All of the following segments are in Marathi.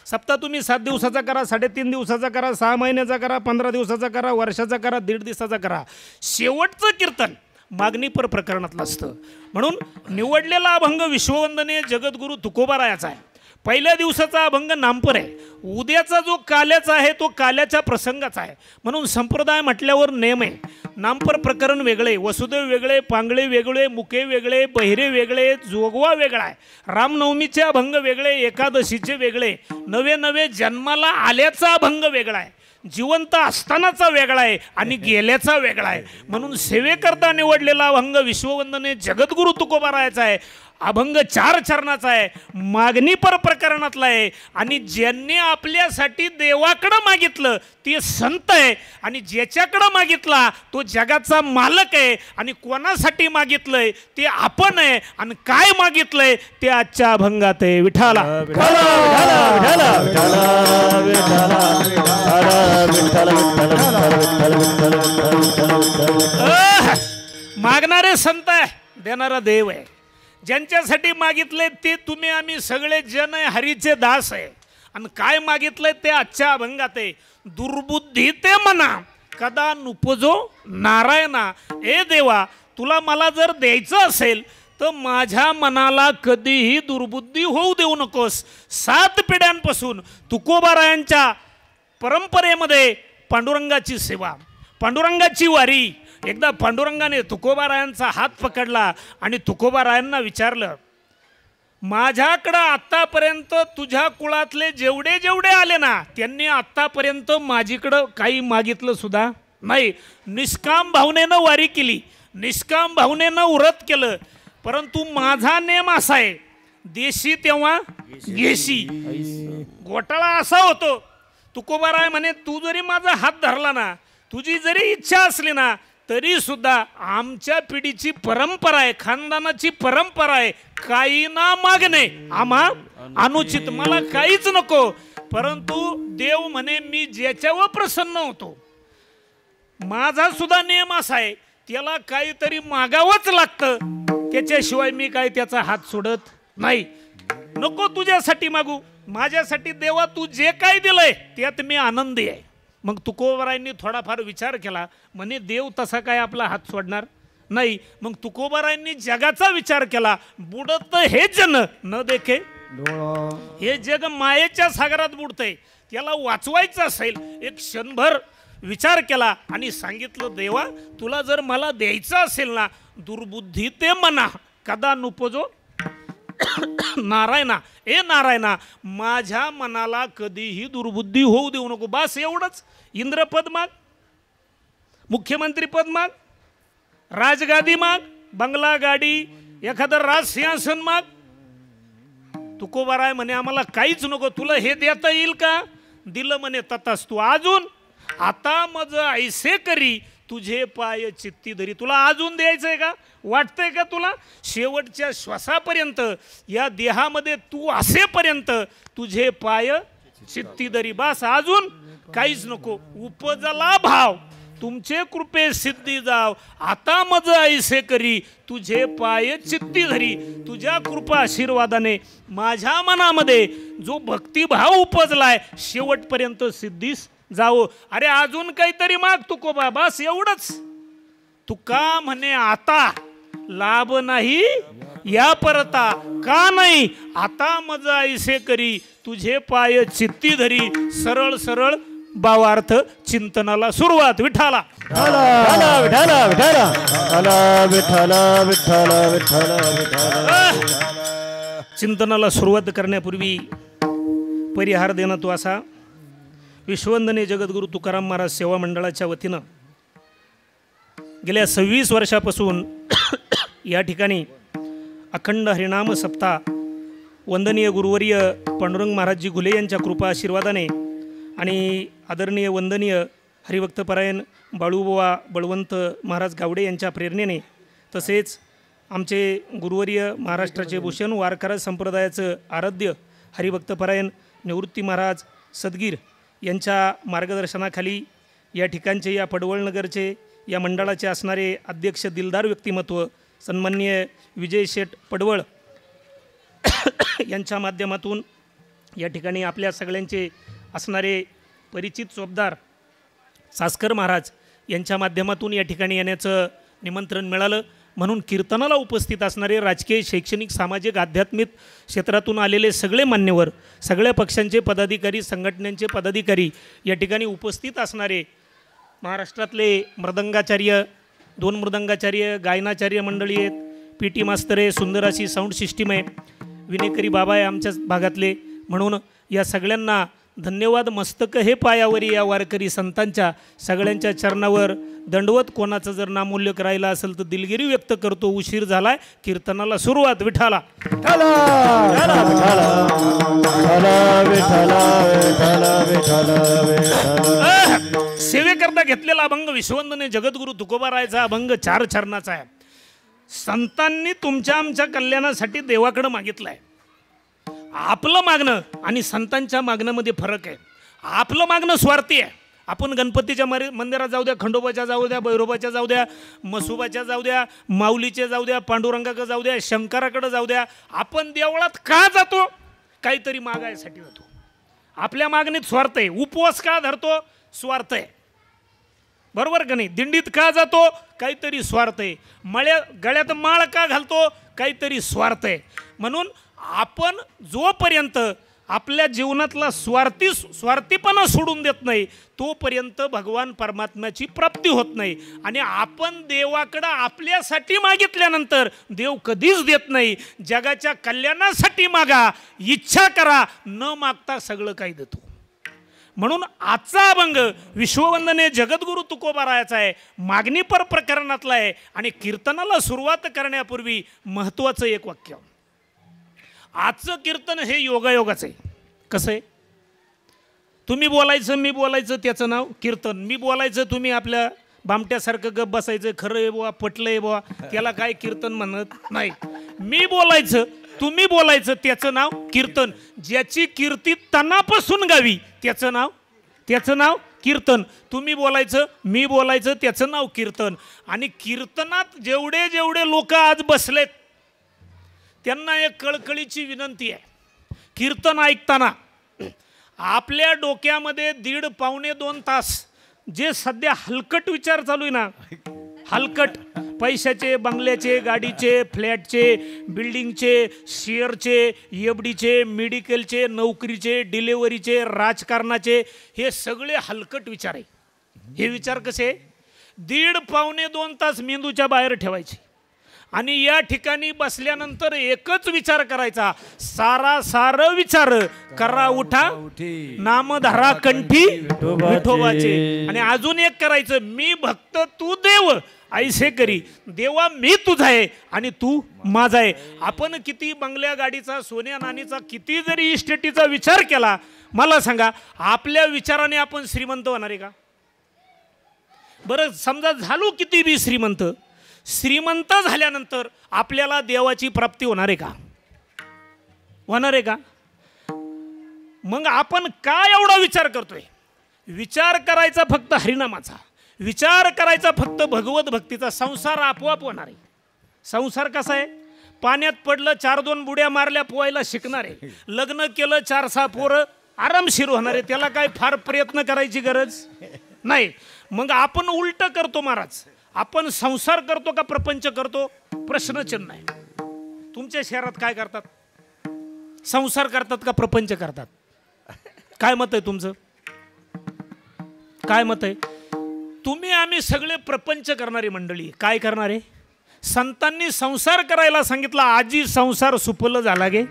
सप्ताह तुम्ही 7 दिवसाचा करा, 3.5 दिवसाचा करा, 6 महिन्याचा करा, 15 दिवसाचा करा, वर्षाचा करा, 1.5 दिवसाचा करा. शेवटचं कीर्तन मागणीपर प्रकरणातलं असतं. म्हणून निवडलेला अभंग विश्ववंदनीय जगद्गुरू तुकोबारायाचा आहे. पहिल्या दिवसाचा अभंग नामपर आहे. उद्याचा जो काल्याचा आहे तो काल्याच्या प्रसंगाचा आहे. म्हणून संप्रदाय म्हटल्यावर नेम आहे. नामपर प्रकरण वेगळे, वसुदेव वेगळे, पांगळे वेगळे, मुके वेगळे, बहिरे वेगळे, जोगवा वेगळा आहे. रामनवमीचे अभंग वेगळे, एकादशीचे वेगळे, नवे नवे जन्माला आल्याचा अभंग वेगळा आहे, जिवंत असतानाचा वेगळा आहे आणि गेल्याचा वेगळा आहे. म्हणून सेवेकरता निवडलेला अभंग विश्ववंदनीय जगद्गुरू तुकोबारायाचा आहे. अभंग 4 चरणाचा आहे, मागणीपर प्रकरणातला आहे. आणि ज्यांनी आपल्यासाठी देवाकडं मागितलं ते संत आहे, आणि ज्याच्याकडं मागितला तो जगाचा मालक आहे. आणि कोणासाठी मागितलंय ते आपण आहे, आणि काय मागितलंय ते आजच्या अभंगात आहे. विठाला मागणारे संत आहे, देणारा देव आहे. ज्यांच्यासाठी मागितले ते तुम्ही आम्ही सगळे जन आहे, हरीचे दास आहे. आणि काय मागितलंय ते आजच्या अभंगात आहे. दुर्बुद्धी ते म्हणा कदा नुपजो नारायणा. ए देवा, तुला मला जर द्यायचं असेल तर माझ्या मनाला कधीही दुर्बुद्धी होऊ देऊ नकोस. 7 पिढ्यांपासून तुकोबारायांच्या परंपरेमध्ये पांडुरंगाची सेवा, पांडुरंगाची वारी. एकदा पांडुरंगाने तुकोबारायांचा हात पकडला आणि तुकोबारायांना विचारलं, माझ्याकडं आत्तापर्यंत तुझ्या कुळातले जेवढे जेवढे आले ना त्यांनी आत्तापर्यंत माझीकडं काही मागितलं सुद्धा नाही. निष्काम भावनेनं वारी केली, निष्काम भावनेनं व्रत केलं. परंतु माझा नेम असा आहे, देशी तेव्हा घेशी. घोटाळा असा होतो, तुकोबाराय म्हणे तू जरी माझा हात धरला ना, तुझी जरी इच्छा असली ना, तरी सुद्धा आमच्या पिढीची परंपरा आहे, खानदानाची परंपरा आहे, काही ना मागणे आम्हा अनुचित, मला काहीच नको. परंतु देव म्हणे मी ज्याच्यावर प्रसन्न होतो, माझा सुद्धा नियम असा आहे, त्याला काहीतरी मागावंच लागतं, त्याच्याशिवाय मी काय त्याचा हात सोडत नाही. नको तुझ्यासाठी मागू, माझ्यासाठी देवा तू जे काय दिलंय त्यात मी आनंदी आहे. मग तुकोबारायांनी थोडाफार विचार केला, म्हणे देव तसा काय आपला हात सोडणार नाही. मग तुकोबारायांनी जगाचा विचार केला. बुडत हे जन न देखे, हे जग मायेच्या सागरात बुडतंय, त्याला वाचवायचं असेल एक क्षणभर विचार केला आणि सांगितलं, देवा तुला जर मला द्यायचं असेल ना, दुर्बुद्धी ते म्हणा कदा नुपजो नारायणा. ए नारायणा, माझ्या मनाला कधीही दुर्बुद्धी होऊ देऊ नको. बस एवढंच. इंद्रपद माग, मुख्यमंत्री पद माग, राजगादी माग, बंगला गाडी, एखादं राजसिंहासन माग. तुकोबाराय म्हणे आम्हाला काहीच नको, तुला हे देता येईल का? दिलं म्हणे तथास्तु. अजून आता मज ऐसे करी तुझे पाय चित्ती धरी. तुला अजून द्यायचंय का? वाटतंय का तुला? शेवटच्या श्वासापर्यंत या देहामध्ये तू असेपर्यंत तुझे पाय चित्ती धरी. बस, अजून काहीच नको. उपजला भाव तुमचे कृपे सिद्धी जाव, आता मज ऐसे करी तुझे पाय चित्ती धरी. तुझ्या कृपा आशीर्वादाने माझ्या मनामध्ये जो भक्तिभाव उपजलाय शेवटपर्यंत सिद्धीस जावो. अरे अजून काहीतरी माग तुकोबा, बस एवढंच. तुका म्हणे आता लाभ नाही या परता, का नाही आता मज ऐसे करी तुझे पाय चित्ती धरी. सरळ सरळ भावार्थ चिंतनाला सुरुवात. विठाला चिंतनाला सुरुवात करण्यापूर्वी परिहार देणं तो असा. विश्ववंदनीय जगद्गुरू तुकाराम महाराज सेवा मंडळाच्या वतीनं गेल्या 26 वर्षापासून या ठिकाणी अखंड हरिनाम सप्ताह वंदनीय गुरुवर्य पांडुरंग महाराजजी घुले यांच्या कृपा आशीर्वादाने आणि आदरणीय वंदनीय हरिभक्तपरायण बाळूबुवा बळवंत महाराज गावडे यांच्या प्रेरणेने, तसेच आमचे गुरुवर्य महाराष्ट्राचे भूषण वारकरी संप्रदायाचं आराध्य हरिभक्तपरायण निवृत्ती महाराज सदगीर यांच्या मार्गदर्शनाखाली या ठिकाणचे, या पडवळनगरचे, या मंडळाचे असणारे अध्यक्ष दिलदार व्यक्तिमत्व सन्माननीय विजय शेठ पडवळ यांच्या माध्यमातून या ठिकाणी आपल्या सगळ्यांचे असणारे परिचित चोपदार सासकर महाराज यांच्या माध्यमातून या ठिकाणी येण्याचं निमंत्रण मिळालं, म्हणून कीर्तनाला उपस्थित असणारे राजकीय, शैक्षणिक, सामाजिक, आध्यात्मिक क्षेत्रातून आलेले सगळे मान्यवर, सगळ्या पक्षांचे पदाधिकारी, संघटनांचे पदाधिकारी, या ठिकाणी उपस्थित असणारे महाराष्ट्रातले मृदंगाचार्य, 2 मृदंगाचार्य, गायनाचार्य मंडळी आहेत, PT मास्तर आहे, सुंदर अशी साऊंड सिस्टीम आहे, विनेकरी बाबा आहे आमच्याच भागातले, म्हणून या सगळ्यांना धन्यवाद. मस्तक हे पायावरी या वारकरी संतांच्या सगळ्यांच्या चरणावर दंडवत. कोणाचं जर नामोल्लेख राहिला असेल तर दिलगिरी व्यक्त करतो. उशीर झालाय, कीर्तनाला सुरुवात. विठाला सेवेकरता घेतलेला अभंग विश्ववंदने जगद्गुरु तुकोबारायचा अभंग 4 चरणाचा आहे. संतांनी तुमच्या आमच्या कल्याणासाठी देवाकडे मागितलं आहे. आपलं मागणं आणि संतांच्या मागण्यामध्ये फरक आहे. आपलं मागणं स्वार्थी आहे. आपण गणपतीच्या मंदिरात जाऊ द्या, खंडोबाच्या जाऊ द्या, भैरोबाच्या जाऊ द्या, मसुबाच्या जाऊ द्या, माऊलीचे जाऊ द्या, पांडुरंगाकडे जाऊ द्या, शंकराकडे जाऊ द्या, आपण देवळात का जातो? काहीतरी मागायसाठी जातो. आपल्या मागणीत स्वार्थ आहे. उपवास का धरतो? स्वार्थ आहे. बरोबर का नाही? दिंडीत का जातो? काहीतरी स्वार्थ आहे. गळ्यात माळ का घालतो? काहीतरी स्वार्थ आहे. म्हणून आपण जोपर्यंत आपल्या जीवनातला स्वार्थीपणा सोडून देत नाही तोपर्यंत भगवान परमात्म्याची प्राप्ती होत नाही. आणि आपण देवाकडं आपल्यासाठी मागितल्यानंतर देव कधीच देत नाही. जगाच्या कल्याणासाठी मागा, इच्छा करा, न मागता सगळं काही देतो. म्हणून आजचा अभंग विश्ववंदने जगद्गुरु तुकोबारायाचा आहे, मागणीपर प्रकरणातला आहे. आणि कीर्तनाला सुरुवात करण्यापूर्वी महत्त्वाचं एक वाक्य. आजचं कीर्तन हे योगायोगाचं आहे. कसं आहे? तुम्ही बोलायचं, मी बोलायचं, त्याचं नाव कीर्तन. मी बोलायचं, तुम्ही आपल्या बामट्यासारखं गप बसायचं. खरं आहे बुवा, पटलं आहे बुवा, त्याला काय कीर्तन म्हणत नाही. मी बोलायचं, तुम्ही बोलायचं, त्याचं नाव कीर्तन. ज्याची कीर्ती तनापासून गावी त्याचं नाव कीर्तन. तुम्ही बोलायचं, मी बोलायचं, त्याचं नाव कीर्तन. आणि कीर्तनात जेवढे जेवढे लोक आज बसलेत त्यांना एक कळकळीची विनंती आहे. कीर्तन ऐकताना आपल्या डोक्यामध्ये 1.5-2 तास जे सध्या हलकट विचार चालू आहे ना, हलकट पैशाचे, बंगल्याचे, गाडीचे, फ्लॅटचे, बिल्डिंगचे, शेअरचे, FDचे, मेडिकलचे, नोकरीचे, डिलेवरीचे, राजकारणाचे, हे सगळे हलकट विचार आहे. हे विचार कसे? 1.5-2 तास मेंदूच्या बाहेर ठेवायचे आणि या ठिकाणी बसल्यानंतर एकच विचार करायचा. सार विचार करा उठा, नामधारा कंठी विठोबाचे. आणि अजून एक करायचं, मी भक्त तू देव ऐसे करी. देवा मी तुझा आहे आणि तू माझा आहे. आपण किती बंगल्या, गाडीचा, सोन्या नाणीचा, किती जरी इस्टेटीचा विचार केला, मला सांगा आपल्या विचाराने आपण श्रीमंत होणार आहे का? बरं समजा झालो किती बी श्रीमंत झाल्यानंतर आपल्याला देवाची प्राप्ती होणार आहे का? होणार आहे का? मग आपण काय एवढा विचार करतोय? विचार करायचा फक्त हरिनामाचा, विचार करायचा फक्त भगवत भक्तीचा. संसार आपोआप होणार आहे. संसार कसा आहे? पाण्यात पडलं, 4-2 बुड्या मारल्या, पोहायला शिकणार आहे. लग्न केलं, 4-6 पोरं, आरामशीर होणार आहे. त्याला काय फार प्रयत्न करायची गरज नाही. मग आपण उलट करतो महाराज. आपण संसार करतो का प्रपंच करतो? प्रश्नचिन्ह आहे. तुमच्या शहरात काय करतात? संसार करतात का प्रपंच करतात? काय मत आहे तुमचं? काय मत आहे? तुम्ही आम्ही सगळे प्रपंच करणारी मंडळी. काय करणारे? संतांनी संसार करायला सांगितला. आजी संसार सुपल झाला गे.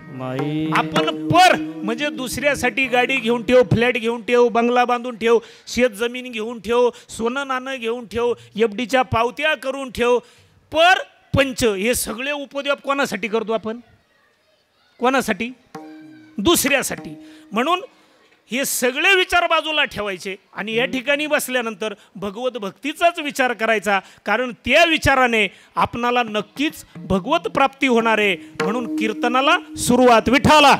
आपण पर म्हणजे दुसऱ्यासाठी गाडी घेऊन ठेव, फ्लॅट घेऊन ठेव, बंगला बांधून ठेव, शेत जमीन घेऊन ठेव, सोनं नाणं घेऊन ठेव, FDच्या पावत्या करून ठेव. पर पंच हे सगळे उपद्व्याप कोणासाठी करतो आपण? कोणासाठी? दुसऱ्यासाठी. म्हणून हे सगळे विचार बाजूला ठेवायचे आणि या ठिकाणी बसल्यानंतर भगवत भक्तीचाच विचार करायचा. कारण त्या विचाराने आपणाला नक्कीच भगवत प्राप्ती होणार आहे. म्हणून कीर्तनाला सुरुवात. विठाला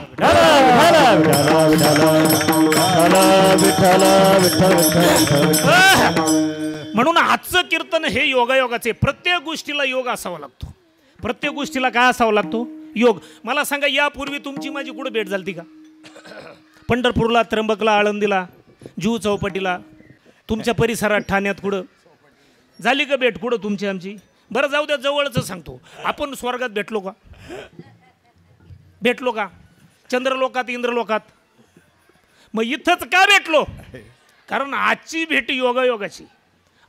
म्हणून आजचं कीर्तन हे योगायोगाचे. प्रत्येक गोष्टीला योग असावा लागतो. प्रत्येक गोष्टीला काय असावा लागतो? योग. मला सांगा, यापूर्वी तुमची माझी कुठं भेट झाली का? पंढरपूरला, त्र्यंबकला, आळंदीला, जुहू चौपाटीला, तुमच्या परिसरात ठाण्यात कुठं झाली का भेट कुठं तुमची आमची? बरं जाऊ द्या, जवळचं सांगतो, आपण स्वर्गात भेटलो का? भेटलो का? चंद्रलोकात, इंद्रलोकात? मग इथंच का भेटलो? कारण आजची भेट योगायोगाची.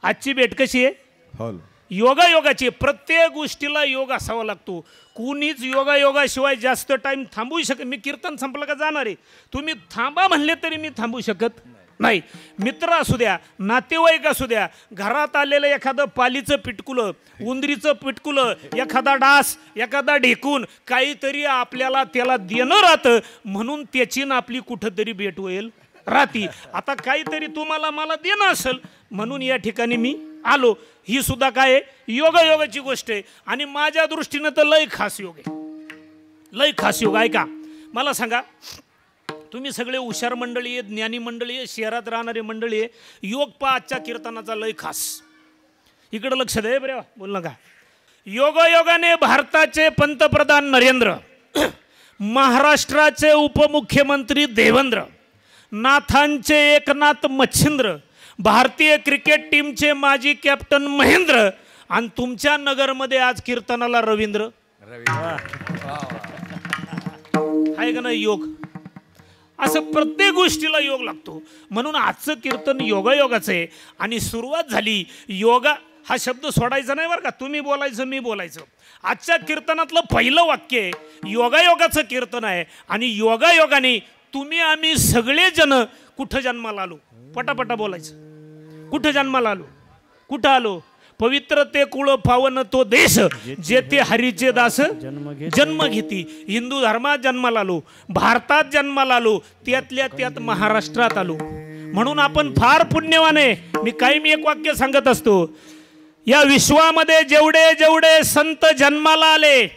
आजची भेट कशी आहे? योगायोगाची. प्रत्येक गोष्टीला योग असावा लागतो. कुणीच योगायोगाशिवाय जास्त टाईम थांबू शकत. मी कीर्तन संपलं का जाणार आहे, तुम्ही थांबा म्हणले तरी मी थांबू शकत नाही. मित्र असू द्या, नातेवाईक असू द्या, घरात आलेलं एखादं पालीचं पिटकुलं, उंदरीचं पिटकुलं, एखादा डास, एखादा ढेकून, काहीतरी आपल्याला त्याला देणं राहतं, म्हणून त्याची ना आपली कुठंतरी भेट होईल राहती. आता काहीतरी तुम्हाला मला देणं असेल म्हणून या ठिकाणी मी आलो. ही सुद्धा काय आहे? योगायोगाची गोष्ट आहे. आणि माझ्या दृष्टीनं तर लय खास योग आहे, लय खास योग आहे. का मला सांगा, तुम्ही सगळे हुशार मंडळी आहे, ज्ञानी मंडळी आहे, शहरात राहणारी मंडळी आहे, योग पा आजच्या कीर्तनाचा लय खास. इकडं लक्ष दे बरे, बोल नका. योगायोगाने भारताचे पंतप्रधान नरेंद्र, महाराष्ट्राचे उपमुख्यमंत्री देवेंद्र, नाथांचे एकनाथ मच्छिंद्र, भारतीय क्रिकेट टीमचे माजी कॅप्टन महेंद्र, आणि तुमच्या नगरमध्ये आज कीर्तनाला रवींद्र आहे का नाही? योग असं प्रत्येक गोष्टीला योग लागतो. म्हणून आजचं कीर्तन योगायोगाचं आहे. आणि सुरुवात झाली. योगा हा शब्द सोडायचा नाही बरं का, तुम्ही बोलायचं मी बोलायचं. आजच्या कीर्तनातलं पहिलं वाक्य आहे योगायोगाचं कीर्तन आहे. आणि योगायोगाने तुम्ही आम्ही सगळे जण कुठं जन्माला आलो? पटापटा बोलायचं. कुठं जन्माला आलो? कुठं आलो? पवित्र ते कुळ पावन तो देश, जेथे हरीचे दास जन्म घेती. हिंदू धर्मात जन्माला आलो, भारतात जन्माला आलो, त्यातल्या त्यात महाराष्ट्रात आलो. म्हणून आपण फार पुण्यवान आहे. मी एक वाक्य सांगत असतो, या विश्वामध्ये जेवढे जेवढे संत जन्माला आले,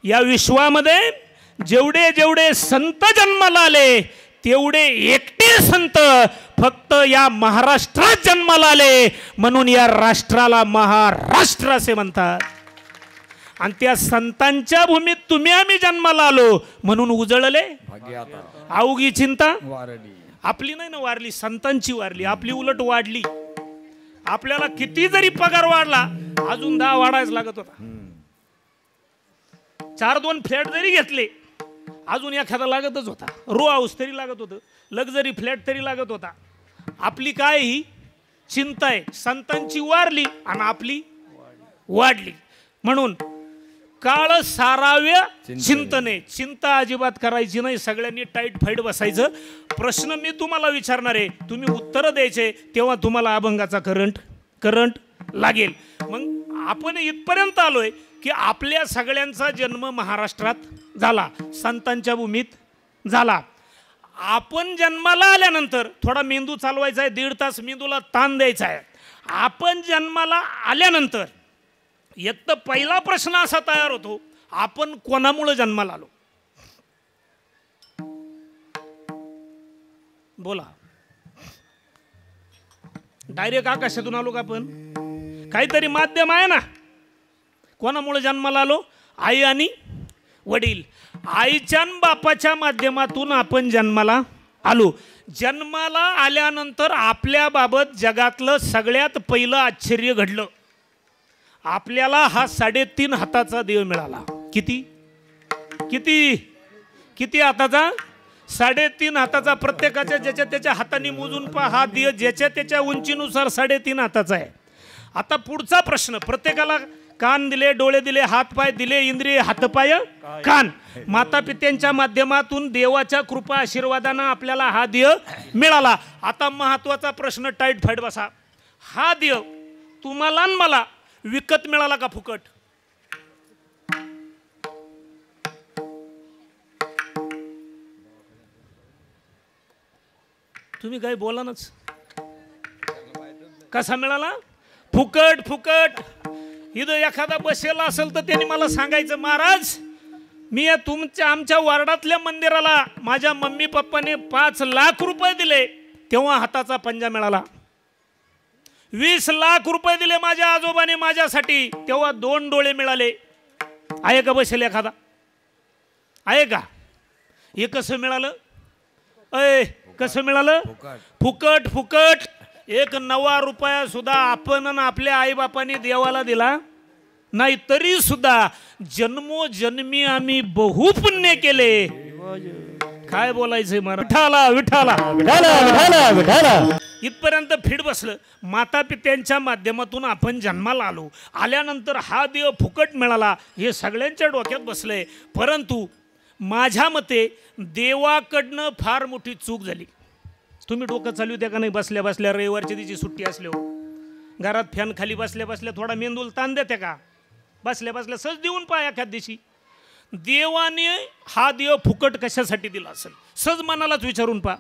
या विश्वामध्ये जेवढे जेवढे संत जन्माला आले, तेवढे एकटे संत फक्त या महाराष्ट्रात जन्माला आले. म्हणून या राष्ट्राला महाराष्ट्र असे म्हणतात. आणि त्या संतांच्या भूमीत तुम्ही आम्ही जन्माला आलो म्हणून उजळले. अवघी चिंता आपली नाही ना वारली, संतांची वारली. आपली उलट वाढली. आपल्याला किती जरी पगार वाढला, अजून 10 वाढायच लागत होता. 4-2 फ्लॅट जरी घेतले, अजून एखादा लागतच होता. रो हाऊस तरी लागत होतं, लक्झरी फ्लॅट तरी लागत होता. आपली काय ही चिंता आहे? संतांची वारली आणि आपली वाढली. म्हणून काळ साराव्य चिंतने. चिंता अजिबात करायची नाही. सगळ्यांनी टाईट फाईट बसायचं. प्रश्न मी तुम्हाला विचारणार आहे, तुम्ही उत्तर द्यायचे, तेव्हा तुम्हाला अभंगाचा करंट लागेल. मग आपण इथपर्यंत आलोय की आपल्या सगळ्यांचा जन्म महाराष्ट्रात झाला, संतांच्या भूमीत झाला. आपण जन्माला आल्यानंतर थोडा मेंदू चालवायचा आहे, 1.5 तास मेंदूला ताण द्यायचा आहे. आपण जन्माला आल्यानंतर एक तर पहिला प्रश्न असा तयार होतो, आपण कोणामुळे जन्माला आलो? बोला. डायरेक्ट आकाशातून आलो का आपण? काहीतरी माध्यम आहे ना. कोणामुळे जन्माला आलो? आई आणि वडील. आईच्या आणि बापाच्या माध्यमातून आपण जन्माला आलो. जन्माला आल्यानंतर आपल्याबाबत जगातलं सगळ्यात पहिलं आश्चर्य घडलं. आपल्याला हा 3.5 हाताचा देव मिळाला. किती किती किती हाताचा? 3.5 हाताचा. प्रत्येकाच्या ज्याच्या त्याच्या हाताने मोजून पहा. हा देव ज्याच्या त्याच्या उंचीनुसार 3.5 हाताचा आहे. आता पुढचा प्रश्न, प्रत्येकाला कान दिले, डोळे दिले, हात पाय दिले, इंद्रिय हातपाय कान. माता पित्यांच्या माध्यमातून देवाच्या कृपा आशीर्वादानं आपल्याला हा देव मिळाला. आता महत्वाचा प्रश्न, टाईट फाईट बसा. हा देव तुम्हाला आणि मला विकत मिळाला का फुकट? तुम्ही काय बोलानच. कसा मिळाला? फुकट. फुकट. इथं एखादा बसेला असेल तर त्यांनी मला सांगायचं, महाराज मी आमच्या वार्डातल्या मंदिराला माझ्या मम्मी पप्पाने 5 लाख रुपये दिले, तेव्हा हाताचा पंजा मिळाला. 20 लाख रुपये दिले माझ्या आजोबाने माझ्यासाठी, तेव्हा 2 डोळे मिळाले. आहे का बसेल एखादा? आहे का? हे कसं मिळालं? अय कसं मिळालं? फुकट फुकट. एक नवा रुपया सुद्धा आपण आपल्या आईबापांनी देवाला दिला नाही, तरी सुद्धा जन्मोजन्मी आम्ही बहुपुण्य केले. काय बोलायचंय मला? विठाला विठाला विठाला विठाला. इथपर्यंत फिट बसलं. माता पित्यांच्या माध्यमातून आपण जन्माला आलो, आल्यानंतर हा देव फुकट मिळाला हे सगळ्यांच्या डोक्यात बसलंय. परंतु माझ्या मते देवाकडनं फार मोठी चूक झाली. तुम्ही डोकं चालू द्या का नाही? बसल्या बसल्या रविवारच्या दिवशी सुट्टी असल्यावर घरात फॅन खाली बसल्या बसल्या थोडा मेंदूला ताण देते का? बसल्या बसल्या सहज देऊन पहा एखाद दिवशी. देवाने हा देव फुकट कशासाठी दिला असेल? सहज मनालाच विचारून पहा.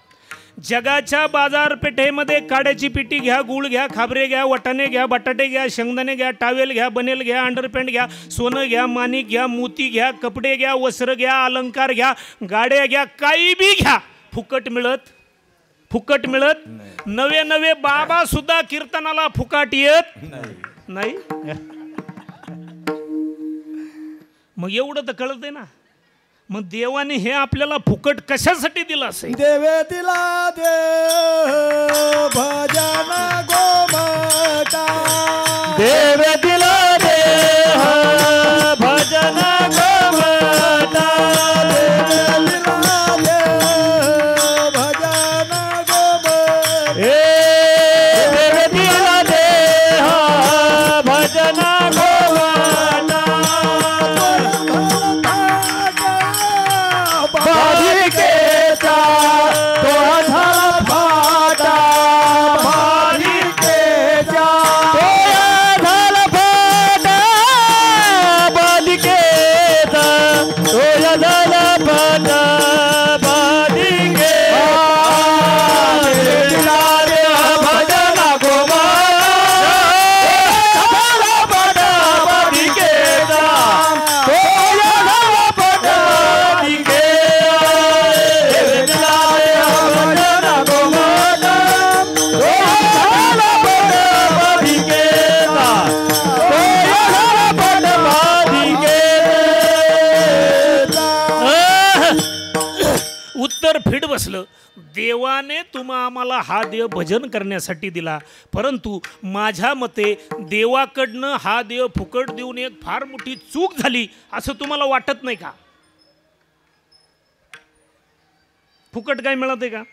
जगाच्या बाजारपेठेमध्ये काड्याची पिटी घ्या, गुळ घ्या, खाबरे घ्या, वटाणे घ्या, बटाटे घ्या, शेंगदाणे घ्या, टावेल घ्या, बनेल घ्या, अंडरपॅन्ट घ्या, सोनं घ्या, माणिक घ्या, मोती घ्या, कपडे घ्या, वस्त्र घ्या, अलंकार घ्या, गाड्या घ्या, काही बी घ्या, फुकट मिळत? फुकट मिळत नवे नवे बाबा सुद्धा कीर्तनाला फुकट येत नाही. मग एवढं तर कळत आहे ना. मग देवाने हे आपल्याला फुकट कशासाठी दिलं असेल? देवे दिला देव भजन गोमटा. देवे दिला देव भजन गोमटा. देवे दिला देव भजन गोमटा. देवे दिला देव भजन गोमटा. बालिकेचा तोळा झाला फाटा. बालिकेचा तोळा झाला फाटा. बालिकेचा तोळा झाला फाटा. बालिकेचा भजन गोमाता. बालिकेचा तोळा झाला फाटा. उत्तर फिट बसलं. देवाने आम्हाला हा देव भजन करण्यासाठी दिला, परंतु माझ्या मते देवाकडनं हा देव फुकट देऊन एक फार मोठी चूक झाली असं तुम्हाला वाटत नाही का? फुकट काय मिळत आहे का?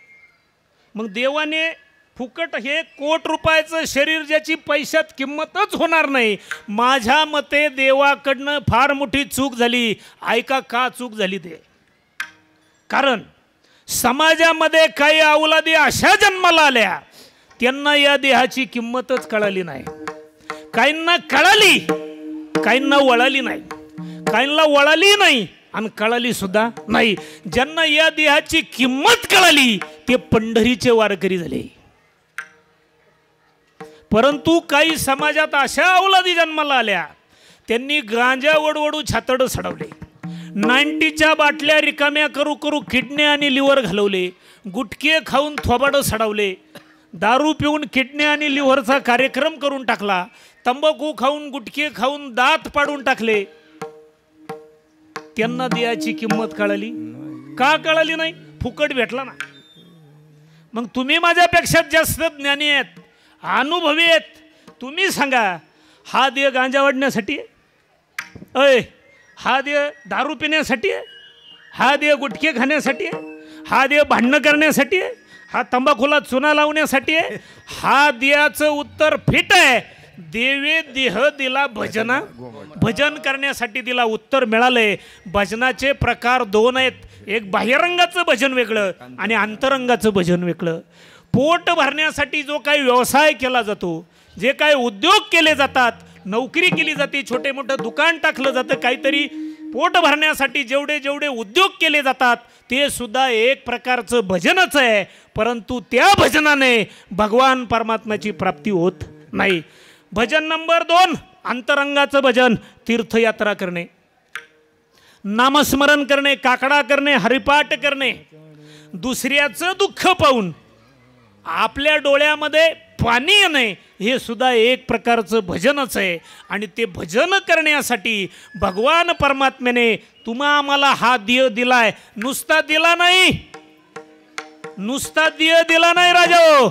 मग देवाने फुकट हे कोट रुपयाचं शरीर ज्याची पैशात किंमतच होणार नाही, माझ्या मते देवाकडनं फार मोठी चूक झाली. ऐका का चूक झाली ते. कारण समाजामध्ये काही अवलादी अशा जन्माला आल्या त्यांना या देहाची किंमतच कळाली नाही. काहींना कळाली, काहींना वळाली नाही, काहींना वळाली नाही आणि कळाली सुद्धा नाही. ज्यांना या देहाची किंमत कळाली ते पंढरीचे वारकरी झाले. परंतु काही समाजात अशा अवलादी जन्माला आल्या त्यांनी गांजा वडवडू छातड सडवले, 90च्या बाटल्या रिकाम्या करू करू किडनी आणि लिव्हर घालवले, गुटखे खाऊन थोबाडं सडवले, दारू पिऊन किडनी आणि लिव्हरचा कार्यक्रम करून टाकला, तंबाखू खाऊन गुटखे खाऊन दात पाडून टाकले. त्यांना देहाची किंमत कळाली का? कळाली नाही. फुकट भेटला ना. मग तुम्ही माझ्यापेक्षा जास्त ज्ञानी आहेत, अनुभवी आहेत. तुम्ही सांगा, हा देह गांजा वाढण्यासाठी आहे? हा देह दारू पिण्यासाठी आहे? हा देह गुटखे खाण्यासाठी आहे? हा देह भांडणं करण्यासाठी आहे? हा तंबाखूला चुना लावण्यासाठी आहे? हा देहाचं उत्तर फिट आहे. देवे देह दिला भजना, भजन करण्यासाठी दिला. उत्तर मिळालंय. भजनाचे प्रकार दोन आहेत. एक बाह्यरंगाचं भजन वेगळं आणि अंतरंगाचं भजन वेगळं. पोट भरण्यासाठी जो काही व्यवसाय केला जातो, जे काही उद्योग केले जातात, नोकरी केली जाते, छोटे मोठं दुकान टाकलं जातं, काहीतरी पोट भरण्यासाठी जेवढे जेवढे उद्योग केले जातात ते सुद्धा एक प्रकारचं भजनच आहे. परंतु त्या भजनाने भगवान परमात्म्याची प्राप्ती होत नाही. भजन नंबर 2 अंतरंगाचं भजन. तीर्थयात्रा करणे, नामस्मरण करणे, काकडा करणे, हरिपाठ करणे, दुसऱ्याचं दुःख पाहून आपल्या डोळ्यामध्ये पाणी येणे, हे सुद्धा एक प्रकारचं भजनच आहे. आणि ते भजन करण्यासाठी भगवान परमात्म्याने आम्हाला हा देह दिलाय. नुसता दिला नाही, नुसता दिला नाही राजा हो,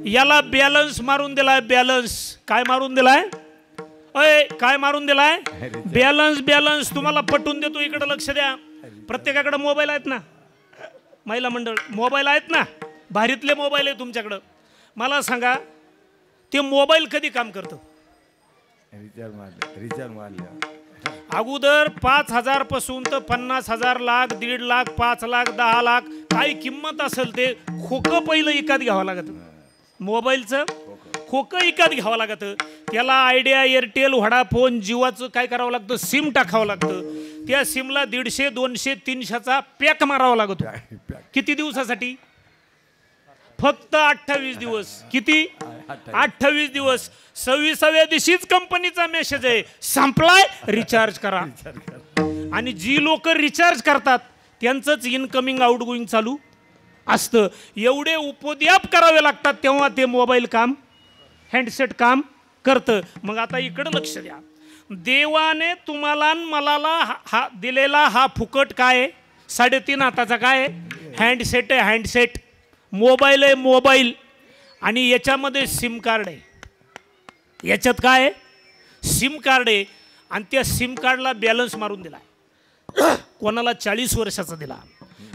याला बॅलन्स मारून दिलाय. बॅलन्स काय मारून दिलाय? अय काय मारून दिलाय? बॅलन्स. बॅलन्स तुम्हाला पटवून देतो, इकडे लक्ष द्या. प्रत्येकाकडे मोबाईल आहेत ना, महिला मंडळ मोबाईल आहेत ना, भारीतले मोबाईल आहे तुमच्याकडं. मला सांगा ते मोबाईल कधी काम करतं? रिचार्ज मारल्या अगोदर 5,000 पासून तर 50,000, लाख, 1.5 लाख, 5 लाख, 10 लाख काय किंमत असेल ते खोकं पहिलं विकत घ्यावं लागत. मोबाईलचं खोकं विकत घ्यावं लागत. त्याला आयडिया, एअरटेल, व्होडाफोन, जिओचं काय करावं लागतं? सिम टाकावं लागतं. त्या सिमला 150, 200, 300चा पॅक मारावा लागतो. किती दिवसासाठी? फक्त 28 दिवस. किती? 28 दिवस. 26व्या दिवशीच कंपनीचा मेसेज आहे, संपलाय, रिचार्ज करा. आणि जी लोक रिचार्ज करतात त्यांचंच इनकमिंग आउटगोईंग चालू असतं. एवढे उपद्व्याप करावे लागतात तेव्हा ते मोबाईल काम, हँडसेट काम करतं. मग आता इकडं लक्ष द्या. देवाने तुम्हाला मला हा दिलेला हा फुकट काय आहे? 3.5 हाताचा काय आहे? हँडसेट आहे. हँडसेट मोबाईल आहे. मोबाईल आणि याच्यामध्ये सिम कार्ड आहे. याच्यात काय आहे? सिम कार्ड आहे. आणि त्या सिम कार्डला बॅलन्स मारून दिला. कोणाला 40 वर्षाचा दिला,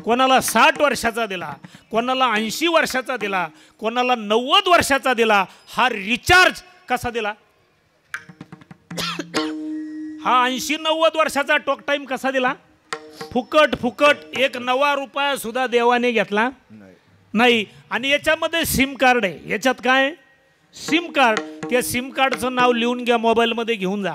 कोणाला 60 वर्षाचा दिला, कोणाला 80 वर्षाचा दिला, कोणाला 90 वर्षाचा दिला. हा रिचार्ज कसा दिला? हा 80-90 वर्षाचा टॉक टाइम कसा दिला? फुकट. फुकट. 1 नवा रुपया सुद्धा देवाने घेतला नाही. आणि याच्यामध्ये सिम कार्ड आहे. याच्यात काय? SIM card. त्या सिम कार्डचं नाव लिहून घ्या, मोबाईलमध्ये घेऊन जा.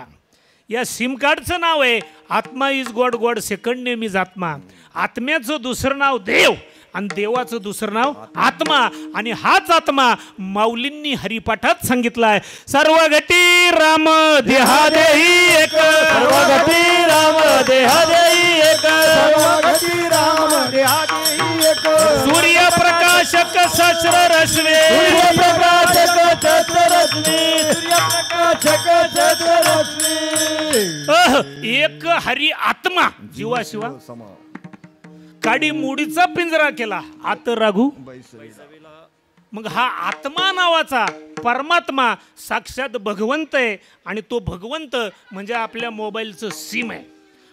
या सिम कार्डचं नाव आहे आत्मा is God, God second name is आत्मा. आत्म्याचं दुसरं नाव देव आणि देवाचं दुसरं नाव आत्मा. आणि हाच आत्मा माऊलींनी हरिपाठात सांगितलाय. सर्व घटी राम देहादेही एक, सर्व घटी राम देहादेही एक, सर्व घटी राम देहादेही एक. सूर्यप्रकाशक सहस्र रश्मी, सूर्यप्रकाशक चतुरश्मी, सूर्यप्रकाशक चतुरश्मी. एक हरी आत्मा जीवाशिवा काडी मोडीचा पिंजरा केला आत राघू. मग हा आत्मा नावाचा परमात्मा साक्षात भगवंत आहे. आणि तो भगवंत म्हणजे आपल्या मोबाईलचं सिम आहे.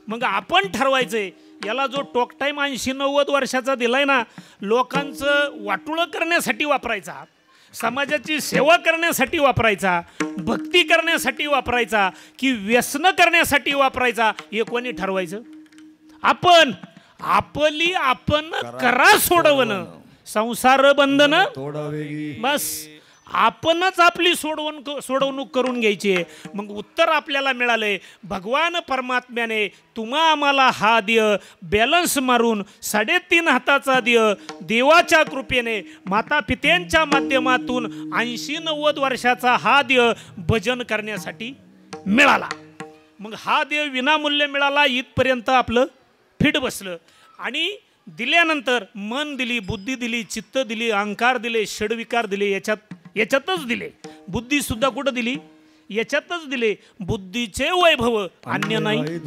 मग आपण ठरवायचंय याला जो टॉक टाईम 80-90 वर्षाचा दिलाय ना, लोकांचं वाटोळं करण्यासाठी वापरायचा, समाजाची सेवा करण्यासाठी वापरायचा, भक्ती करण्यासाठी वापरायचा की व्यसन करण्यासाठी वापरायचा, हे कोणी ठरवायचं? आपण. आपली आपण करा सोडवणं. संसार बंधन बस आपणच आपली सोडवणूक करून घ्यायची आहे. मग उत्तर आपल्याला मिळालंय. भगवान परमात्म्याने तुम्हा आम्हाला हा दिय बॅलन्स मारून 3.5 हाताचा दिय देवाच्या कृपेने माता पित्यांच्या माध्यमातून 80-90 वर्षाचा हा दिय भजन करण्यासाठी मिळाला. मग हा दिय विनामूल्य मिळाला. इथपर्यंत आपलं फिट बसलं. आणि दिल्यानंतर मन दिली, बुद्धी दिली, चित्त दिली, अहंकार दिले, षडविकार दिले. याच्यातच दिले. बुद्धी सुद्धा कुठं दिली? याच्यातच दिले. बुद्धीचे वैभव अन्य नाही.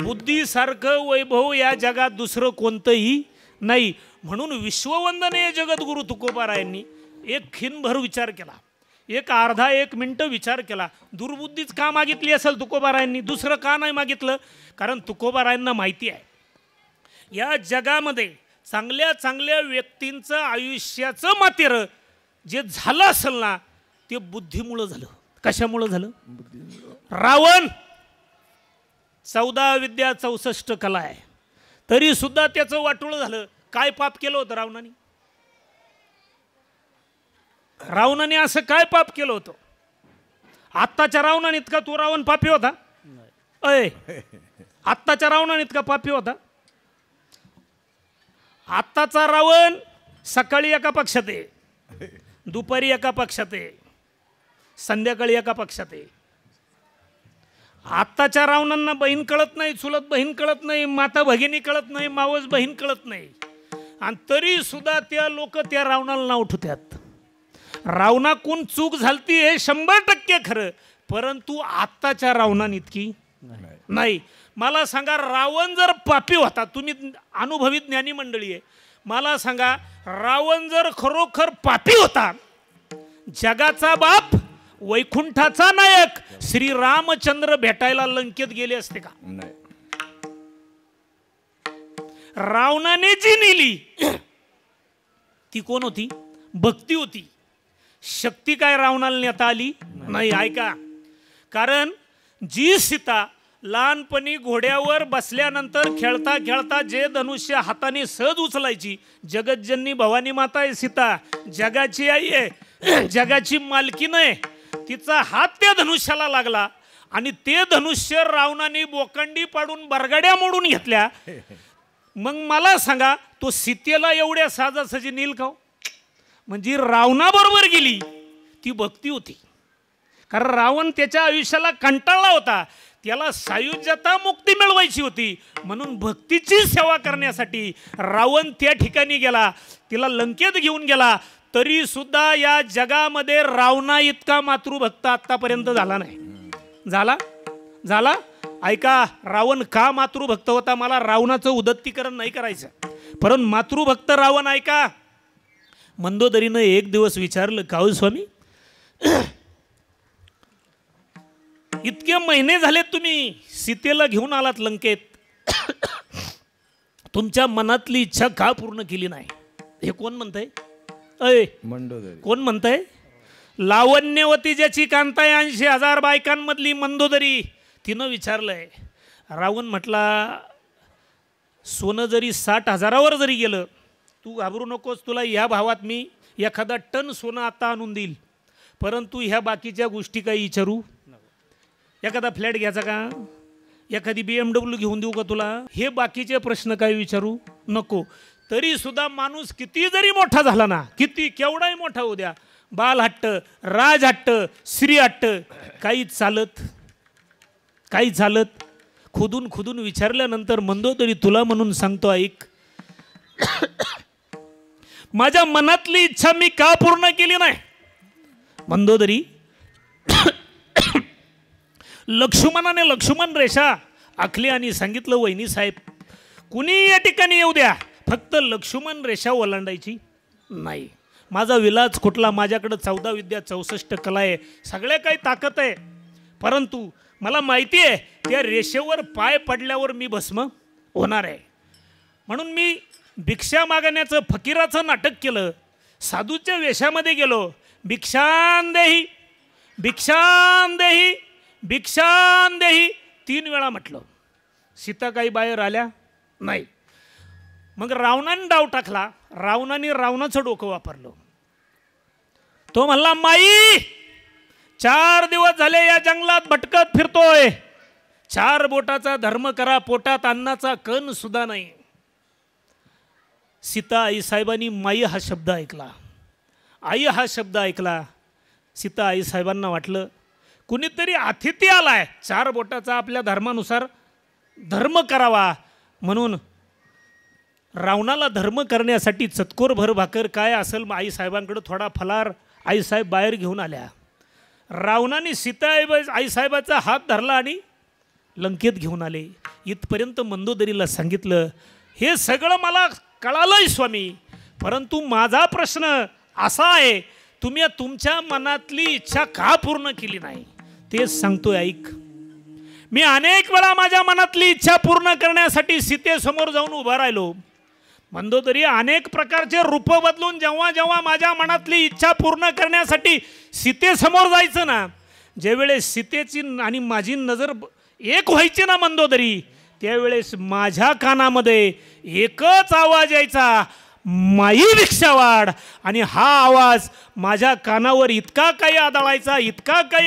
बुद्धीसारखं वैभव या जगात दुसरं कोणतंही नाही. म्हणून विश्ववंदनीय जगद्गुरु तुकोबारायांनी एक खिनभर विचार केला. एक अर्धा 1 मिनिट विचार केला. दुर्बुद्धीच का मागितली असेल तुकोबारायांनी? दुसरं का नाही मागितलं? कारण तुकोबारायांना माहिती आहे या जगामध्ये चांगल्या चांगल्या व्यक्तींचं आयुष्याचं मातेर जे झालं असेल ना, ते बुद्धीमुळं झालं. कशामुळं झालं? रावण 14 विद्या 64 कला आहे, तरी सुद्धा त्याचं वाटोळं झालं. काय पाप केलं होतं रावणाने? रावणाने असं काय पाप केलं होतं? आत्ताच्या रावणाने इतका तो रावण पापी होता? आत्ताच्या रावणाने इतका पापी होता? आत्ताचा रावण सकाळी एका पक्षात आहे, दुपारी एका पक्षात आहे, संध्याकाळी एका पक्षात आहे. आत्ताच्या रावणांना बहीण कळत नाही, चुलत बहीण कळत नाही, माता भगिनी कळत नाही, मावस बहीण कळत नाही. आणि तरी सुद्धा त्या लोक त्या रावणाला नाव ठेवतात. रावणाकून चूक झालती हे 100% खरं, परंतु आत्ताच्या रावणान इतकी नाही. मला सांगा, रावण जर पापी होता, तुम्ही अनुभवी ज्ञानी मंडळी आहे, मला सांगा, रावण जर खरोखर पापी होता, जगाचा बाप, वैकुंठाचा नायक श्री रामचंद्र भेटायला लंकेत गेले असते का? नाही. रावणाने जी नेली ती कोण होती? भक्ती होती. शक्ती काय रावणाला नेता आली नाही. ऐका, कारण जी सीता लहानपणी घोड्यावर बसल्यानंतर खेळता खेळता जे धनुष्य हाताने सहज उचलायची, जगज्जननी भवानी माता आहे सीता, जगाची आई आहे, जगाची मालकीण आहे, तिचा हात त्या धनुष्याला लागला आणि ते धनुष्य रावणाने बोकंडी पाडून बरगाड्या मोडून घेतल्या. मग मला सांगा, तो सीतेला एवढ्या साजासजी नील खाऊ? म्हणजे रावणाबरोबर गेली ती भक्ती होती. कारण रावण त्याच्या आयुष्याला कंटाळला होता, त्याला सायुज्यता मुक्ती मिळवायची होती, म्हणून भक्तीची सेवा करण्यासाठी रावण त्या ठिकाणी गेला, तिला लंकेत घेऊन गेला. तरी सुद्धा या जगामध्ये रावणा इतका मातृभक्त आतापर्यंत झाला नाही. झाला? ऐका, रावण का मातृभक्त होता? मला रावणाचं उदत्तीकरण नाही करायचं, परंतु मातृभक्त रावण, ऐका, मंदोदरीनं एक दिवस विचारलं, का हो स्वामी, इतके महिने झाले तुम्ही सीतेला घेऊन आलात लंकेत, तुमच्या मनातली इच्छा का पूर्ण केली नाही? हे कोण म्हणतंय? मंडोदरी. कोण म्हणतंय? लावण्यवती ज्याची कांताय 80,000 बायकांमधली मंदोदरी, तिनं विचारलंय. रावण म्हटला, सोनं जरी 60,000वर जरी गेलं, तू घाबरू नकोस, तुला ह्या भावात मी एखादा टन सोनं आता आणून देईल, परंतु ह्या बाकीच्या गोष्टी काही विचारू. एखादा फ्लॅट घ्यायचा का? एखादी BMW घेऊन देऊ का तुला? हे बाकीचे प्रश्न काही विचारू नको. तरी सुद्धा माणूस किती जरी मोठा झाला ना, किती केवढाही मोठा होऊ द्या, बाल हट्ट, राज हट्ट, श्री हट्ट काहीच चालत. खुदून विचारल्यानंतर मंदोदरी, तुला म्हणून सांगतो, ऐक, माझ्या मनातली इच्छा मी का पूर्ण केली नाही? मंदोदरी, लक्ष्मण रेषा आखली आणि सांगितलं, वहिनी साहेब, कुणी या ठिकाणी येऊ द्या, फक्त लक्ष्मण रेषा ओलांडायची नाही. माझा विलास कुठला, माझ्याकडे 14 विद्या 64 कला आहे, सगळ्या काही ताकद आहे, परंतु मला माहिती आहे त्या रेषेवर पाय पडल्यावर मी भस्म होणार आहे. म्हणून मी भिक्षा मागण्याचं फकीराचं नाटक केलं, साधूच्या वेशामध्ये गेलो, भिक्षान देही भिक्षान देही भिक्षान देही 3 वेळा म्हटलं. सीता काही बाहेर आल्या नाही. मग रावणाने डाव टाकला, रावणाने रावणाचं डोकं वापरलं. तो म्हणला, माई 4 दिवस झाले या जंगलात भटकत फिरतोय, 4 बोटाचा धर्म करा, पोटात अन्नाचा कण सुद्धा नाही. सीता आईसाहेबांनी माई हा शब्द ऐकला, आई हा शब्द ऐकला. सीता आईसाहेबांना वाटलं कुणीतरी अतिथी आलाय, 4 बोटाचा आपल्या धर्मानुसार धर्म करावा, म्हणून रावणाला धर्म करण्यासाठी चतकोर भर भाकर काय असेल आईसाहेबांकडे थोडा फलार आईसाहेब बाहेर घेऊन आल्या. रावणाने सीता आईसाहेबाचा हात धरला आणि लंकेत घेऊन आले. इथपर्यंत मंदोदरीला सांगितलं, हे सगळं मला कळालंय स्वामी, परंतु माझा प्रश्न असा आहे, तुम्ही तुमच्या मनातली इच्छा का पूर्ण केली नाही तेच सांगतोय, ऐक. मी अनेक वेळा माझ्या मनातली इच्छा पूर्ण करण्यासाठी सीतेसमोर जाऊन उभा राहिलो. मंदोदरी, अनेक प्रकारचे रूप बदलून जेव्हा जेव्हा माझ्या मनातली इच्छा पूर्ण करण्यासाठी सीतेसमोर जायचं ना, ज्यावेळेस सीतेची आणि माझी नजर एक व्हायची ना मंदोदरी, त्यावेळेस माझ्या कानामध्ये एकच आवाज यायचा, माई भिक्षा वाढ. आणि हा आवाज माझ्या कानावर इतका काही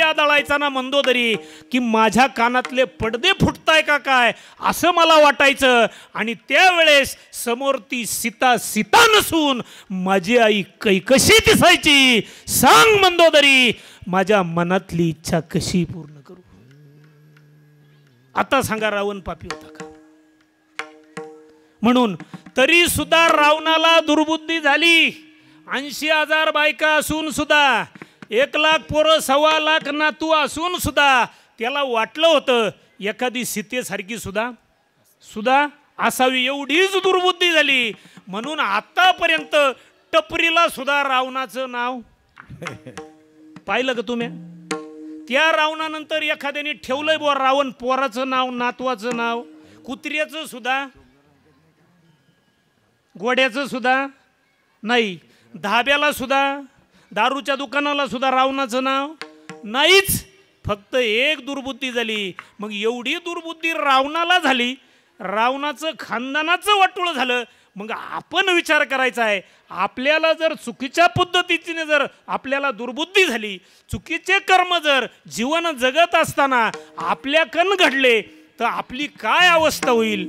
आदळायचा ना मंदोदरी, की माझ्या कानातले पडदे फुटताय का काय असं मला वाटायचं. आणि त्यावेळेस समोर ती सीता नसून माझी आई कशी दिसायची, सांग मंदोदरी, माझ्या मनातली इच्छा कशी पूर्ण करू? आता सांगा, रावण पापी होता का? म्हणून तरी सुद्धा रावणाला दुर्बुद्धी झाली. 80,000 बायका असून सुद्धा, 1 लाख पोरं, 1.25 लाख नातू असून सुद्धा त्याला वाटलं होतं एखादी सीतेसारखी सुद्धा असावी, एवढीच दुर्बुद्धी झाली. म्हणून आतापर्यंत टपरीला सुद्धा रावणाचं नाव पाहिलं का तुम्ही? त्या रावणानंतर एखाद्याने ठेवलंय बुवा रावण पोराचं नाव, नातवाचं नाव, कुत्र्याचं सुद्धा, घोड्याचं सुद्धा नाही, धाब्याला सुद्धा, दारूच्या दुकानाला सुद्धा रावणाचं नाव नाहीच. फक्त एक दुर्बुद्धी झाली. मग एवढी दुर्बुद्धी रावणाला झाली, रावणाचं खानदानाचं वाटोळ झालं. मग आपण विचार करायचा आहे, आपल्याला जर चुकीच्या पद्धतीने जर आपल्याला दुर्बुद्धी झाली, चुकीचे कर्म जर जीवन जगत असताना आपल्याकडून घडले तर आपली काय अवस्था होईल?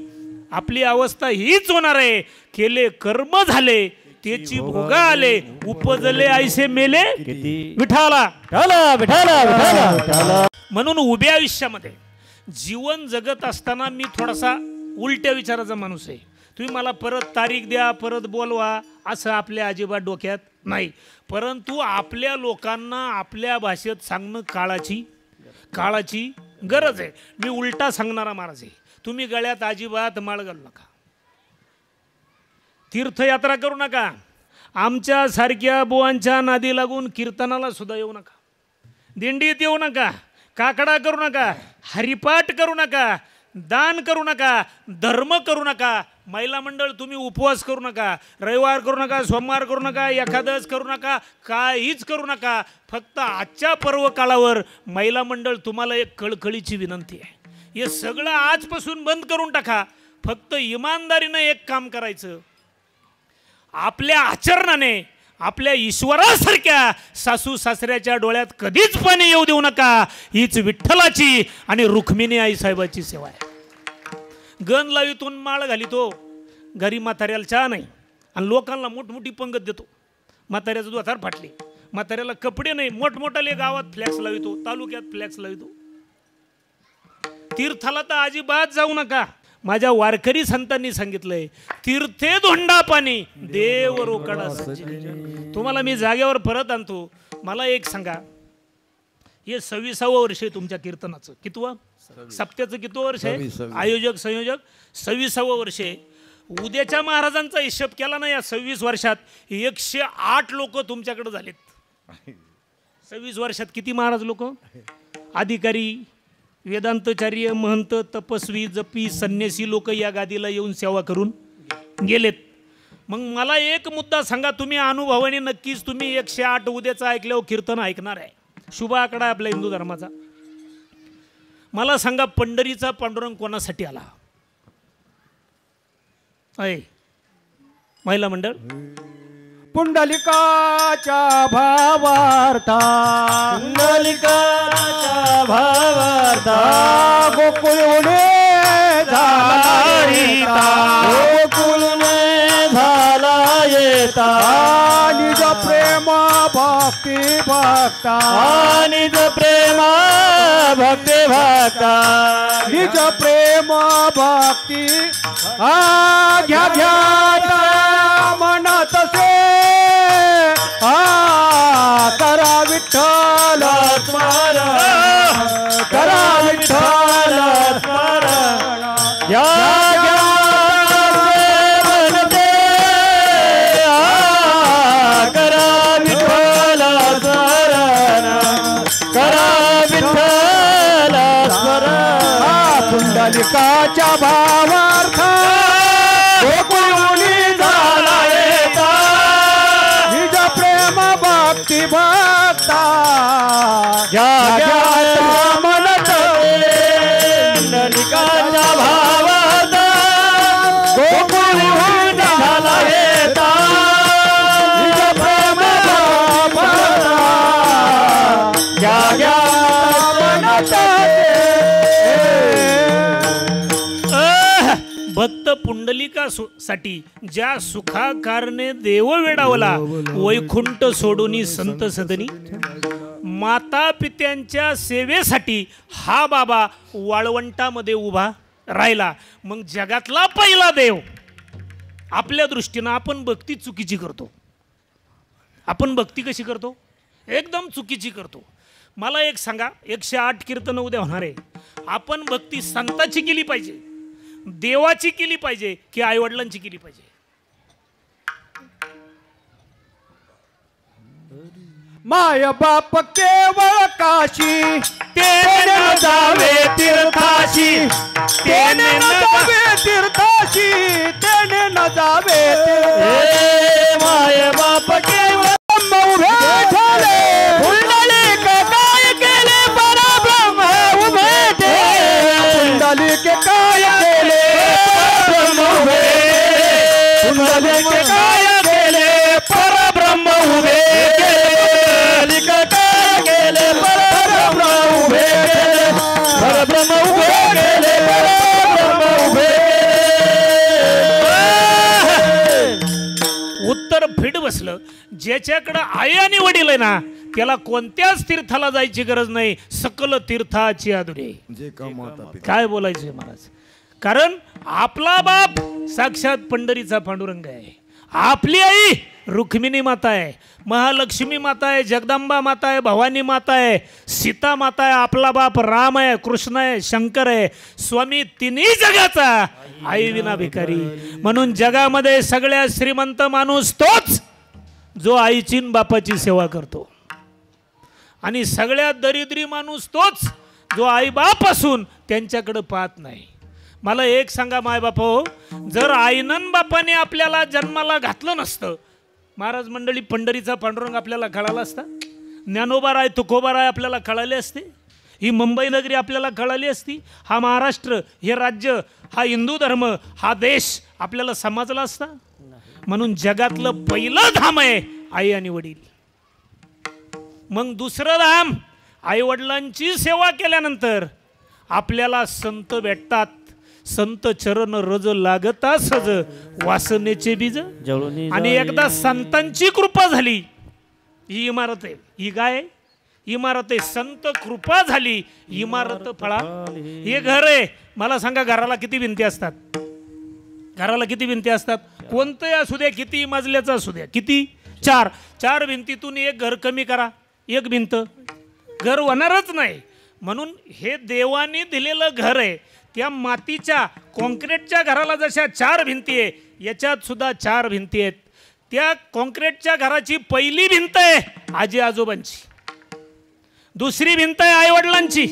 आपली अवस्था हीच होणार आहे, केले कर्म झाले त्याची भोगा आले, उपजले ऐसे मेले विठाला. म्हणून उभ्या आयुष्यामध्ये जीवन जगत असताना मी थोडासा उलट्या विचाराचा माणूस आहे. तुम्ही मला परत तारीख द्या, परत बोलवा, असं आपल्या अजिबात डोक्यात नाही. परंतु आपल्या लोकांना आपल्या भाषेत सांगणं काळाची गरज आहे. मी उलटा सांगणारा महाराज आहे. तुम्ही गळ्यात अजिबात माळ घालू नका, तीर्थयात्रा करू नका, आमच्या सारख्या बुवांच्या नादी लागून कीर्तनाला सुद्धा येऊ नका, दिंडीत येऊ नका, काकडा करू नका, हरिपाठ करू नका, दान करू नका, धर्म करू नका. महिला मंडळ तुम्ही उपवास करू नका, रविवार करू नका, सोमवार करू नका, एकादश करू नका, काहीच करू नका. फक्त आजच्या पर्व काळावर महिला मंडळ तुम्हाला एक कळकळीची विनंती आहे, हे सगळं आजपासून बंद करून टाका. फक्त इमानदारीनं एक काम करायचं, आपल्या आचरणाने आपल्या ईश्वरासारख्या सासू सासऱ्याच्या डोळ्यात कधीच पाणी येऊ देऊ नका. हीच विठ्ठलाची आणि रुक्मिणी आई साहेबाची सेवा आहे. गण लावीतून माळ घालितो, घरी म्हाताऱ्याला चहा नाही आणि लोकांना मोठमोठी पंगत देतो. म्हाताऱ्याचं दोथार फाटली, म्हाताऱ्याला कपडे नाही, मोठमोठाले गावात फ्लॅक्स लावितो, तालुक्यात फ्लॅक्स लावितो. तीर्थाला तर अजिबात जाऊ नका. माझ्या वारकरी संतांनी सांगितलंय, तीर्थे धोंडा पाणी देव रोकडा सज्जन. तुम्हाला मी जागेवर परत आणतो. मला एक सांगा, हे 26वं वर्ष आहे तुमच्या कीर्तनाचं, कितवं? सप्त्याचं कितवं वर्ष आहे? आयोजक संयोजक 26वं वर्ष आहे. उद्याच्या महाराजांचा हिशोब केला ना, या 26 वर्षात 108 लोक तुमच्याकडे झालेत. 26 वर्षात किती महाराज लोक? अधिकारी, वेदांतचार्य, महंत, तपस्वी, जपी, संन्यासी लोक या गादीला येऊन सेवा करून गेलेत. मग मला एक मुद्दा सांगा, तुम्ही अनुभवाने नक्कीच तुम्ही 108 उद्याचं ऐकल्यावर कीर्तन ऐकणार आहे. शुभ आकडा आपल्या हिंदू धर्माचा. मला सांगा, पंढरीचा पांडुरंग कोणासाठी आला? आहे महिला मंडळ. पुंडलिकाच्या भावार्था, पुंडलिकाच्या भावार्था, गोकुळने झाला येता, गोकुळने झाला येता, निज प्रेम भक्ती भक्ता, निज प्रेम भक्ती भक्ता, निज प्रेम भक्ती घ्या घ्या मनात से करा विठ्ठल स्मरण, करा विठ्ठल स्मरण, या म्हणते करा विठ्ठल स्मरण, करा विठ्ठल स्मरण. पुंडलिकाच्या भावार्थ गोकुळी झाला येता, निज प्रेम भक्ती भक्ता, घ्या घ्या म्हणत पुंडलिकाच्या भावार्थ गोकुळी झाला येता, निज प्रेम भक्ता, घ्या घ्या म्हणत. भक्त पुंडलिका साठी ज्या सुखाकारणे देव वेडावला, वैकुंठ सोडून संत सदनी, माता पित्यांच्या सेवेसाठी हा बाबा वाळवंटामध्ये उभा राहिला. मग जगातला पहिला देव. आपल्या दृष्टीनं आपण भक्ती चुकीची करतो. आपण भक्ती कशी करतो? एकदम चुकीची करतो. मला एक सांगा, 108 कीर्तन उद्या होणार आहे. आपण भक्ती संताची केली पाहिजे, देवाची केली पाहिजे, की आईवडिलांची केली पाहिजे? माय बाप केवळ काशी तेने न जावे तीर्थाशी तेने न जावे तीर्थाशी तेने न जावे हे माय बाप केवळ उभे झाले पुंडलिक काय केले परब्रह्म उभे ते पुंडलिक काय केले परब्रह्म उभे पुंडलिक काय केले परब्रह्म उभे पुंडलिक काय केले परब्रह्म उभे परब्रह्म उभे केले परब्रह्म उभे उत्तर फिट बसलं. ज्याच्याकडं आई आणि वडील आहे ना त्याला कोणत्याच तीर्थाला जायची गरज नाही. सकल तीर्थाची आदुरे. जे कमवता काय बोलायचंय महाराज. कारण आपला बाप साक्षात पंढरीचा पांडुरंग आहे. आपली आई रुक्मिणी माता आहे, महालक्ष्मी माता आहे, जगदंबा माता आहे, भवानी माता आहे, सीता माता आहे. आपला बाप राम आहे, कृष्ण आहे, शंकर आहे. स्वामी तिन्ही जगाचा आई विना भिकारी. म्हणून जगामध्ये सगळ्यात श्रीमंत माणूस तोच जो आईची न बापाची सेवा करतो. आणि सगळ्यात दरिद्री माणूस तोच जो आई बाप असून त्यांच्याकडे पाहत नाही. मला एक सांगा माय बापा हो, जर आईनं बापाने आपल्याला जन्माला घातलं नसतं महाराज मंडळी पंढरीचा पांडुरंग आपल्याला कळाला असता. ज्ञानोबा तुकोबा आपल्याला कळाले असते. ही मुंबई नगरी आपल्याला कळाली असती. हा महाराष्ट्र, हे राज्य, हा हिंदू धर्म, हा देश आपल्याला समजला असता. म्हणून जगातलं पहिलं धाम आहे आई आणि वडील. मग दुसरं धाम आई वडिलांची सेवा केल्यानंतर आपल्याला संत भेटतात. संत चरण रज लागता सज वासनेचे बीज. आणि एकदा संतांची कृपा झाली, ही इमारत आहे. ही काय आहे? इमारत आहे. संत कृपा झाली, इमारत फळा. हे घर आहे. मला सांगा घराला किती भिंती असतात? घराला किती भिंती असतात? कोणतंही असू द्या, किती मजल्याचं असू द्या, किती? 4. 4 भिंतीतून एक घर कमी करा, एक भिंत घर होणारच नाही. म्हणून हे देवाने दिलेलं घर आहे. त्या मातीच्या कॉन्क्रीटच्या घराला जशा 4 भिंती आहे, याच्यात सुद्धा 4 भिंती आहेत. त्या कॉन्क्रीटच्या घराची पहिली भिंत आहे आजी आजोबांची, दुसरी भिंत आहे आईवडिलांची,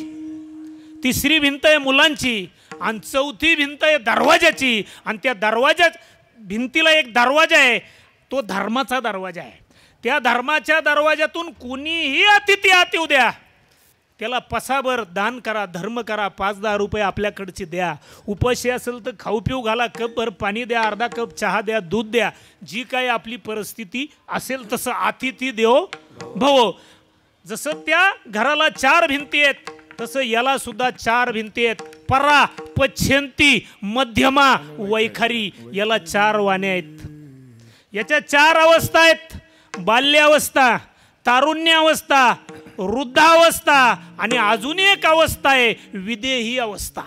तिसरी भिंत आहे मुलांची, आणि चौथी भिंत आहे दरवाजाची. आणि त्या भिंतीला एक दरवाजा आहे, तो धर्माचा दरवाजा आहे. त्या धर्माच्या दरवाजातून कुणीही अतिथी आत येऊ द्या, त्याला पसाभर दान करा, धर्म करा, 5-10 रुपये आपल्याकडचे द्या. उपाशी असेल तर खाऊ पिऊ घाला, कपभर पाणी द्या, अर्धा कप चहा द्या, दूध द्या. जी काही आपली परिस्थिती असेल तसं अतिथी देवो भव. जसं त्या घराला 4 भिंती आहेत तसं याला सुद्धा 4 भिंती आहेत. परा, पश्चंती, मध्यमा, वैखारी, याला 4 वाण्या आहेत. याच्या 4 अवस्था आहेत. बाल्यावस्था, तारुण्यावस्था, वृद्धावस्था आणि अजून एक अवस्था आहे विदेही अवस्था.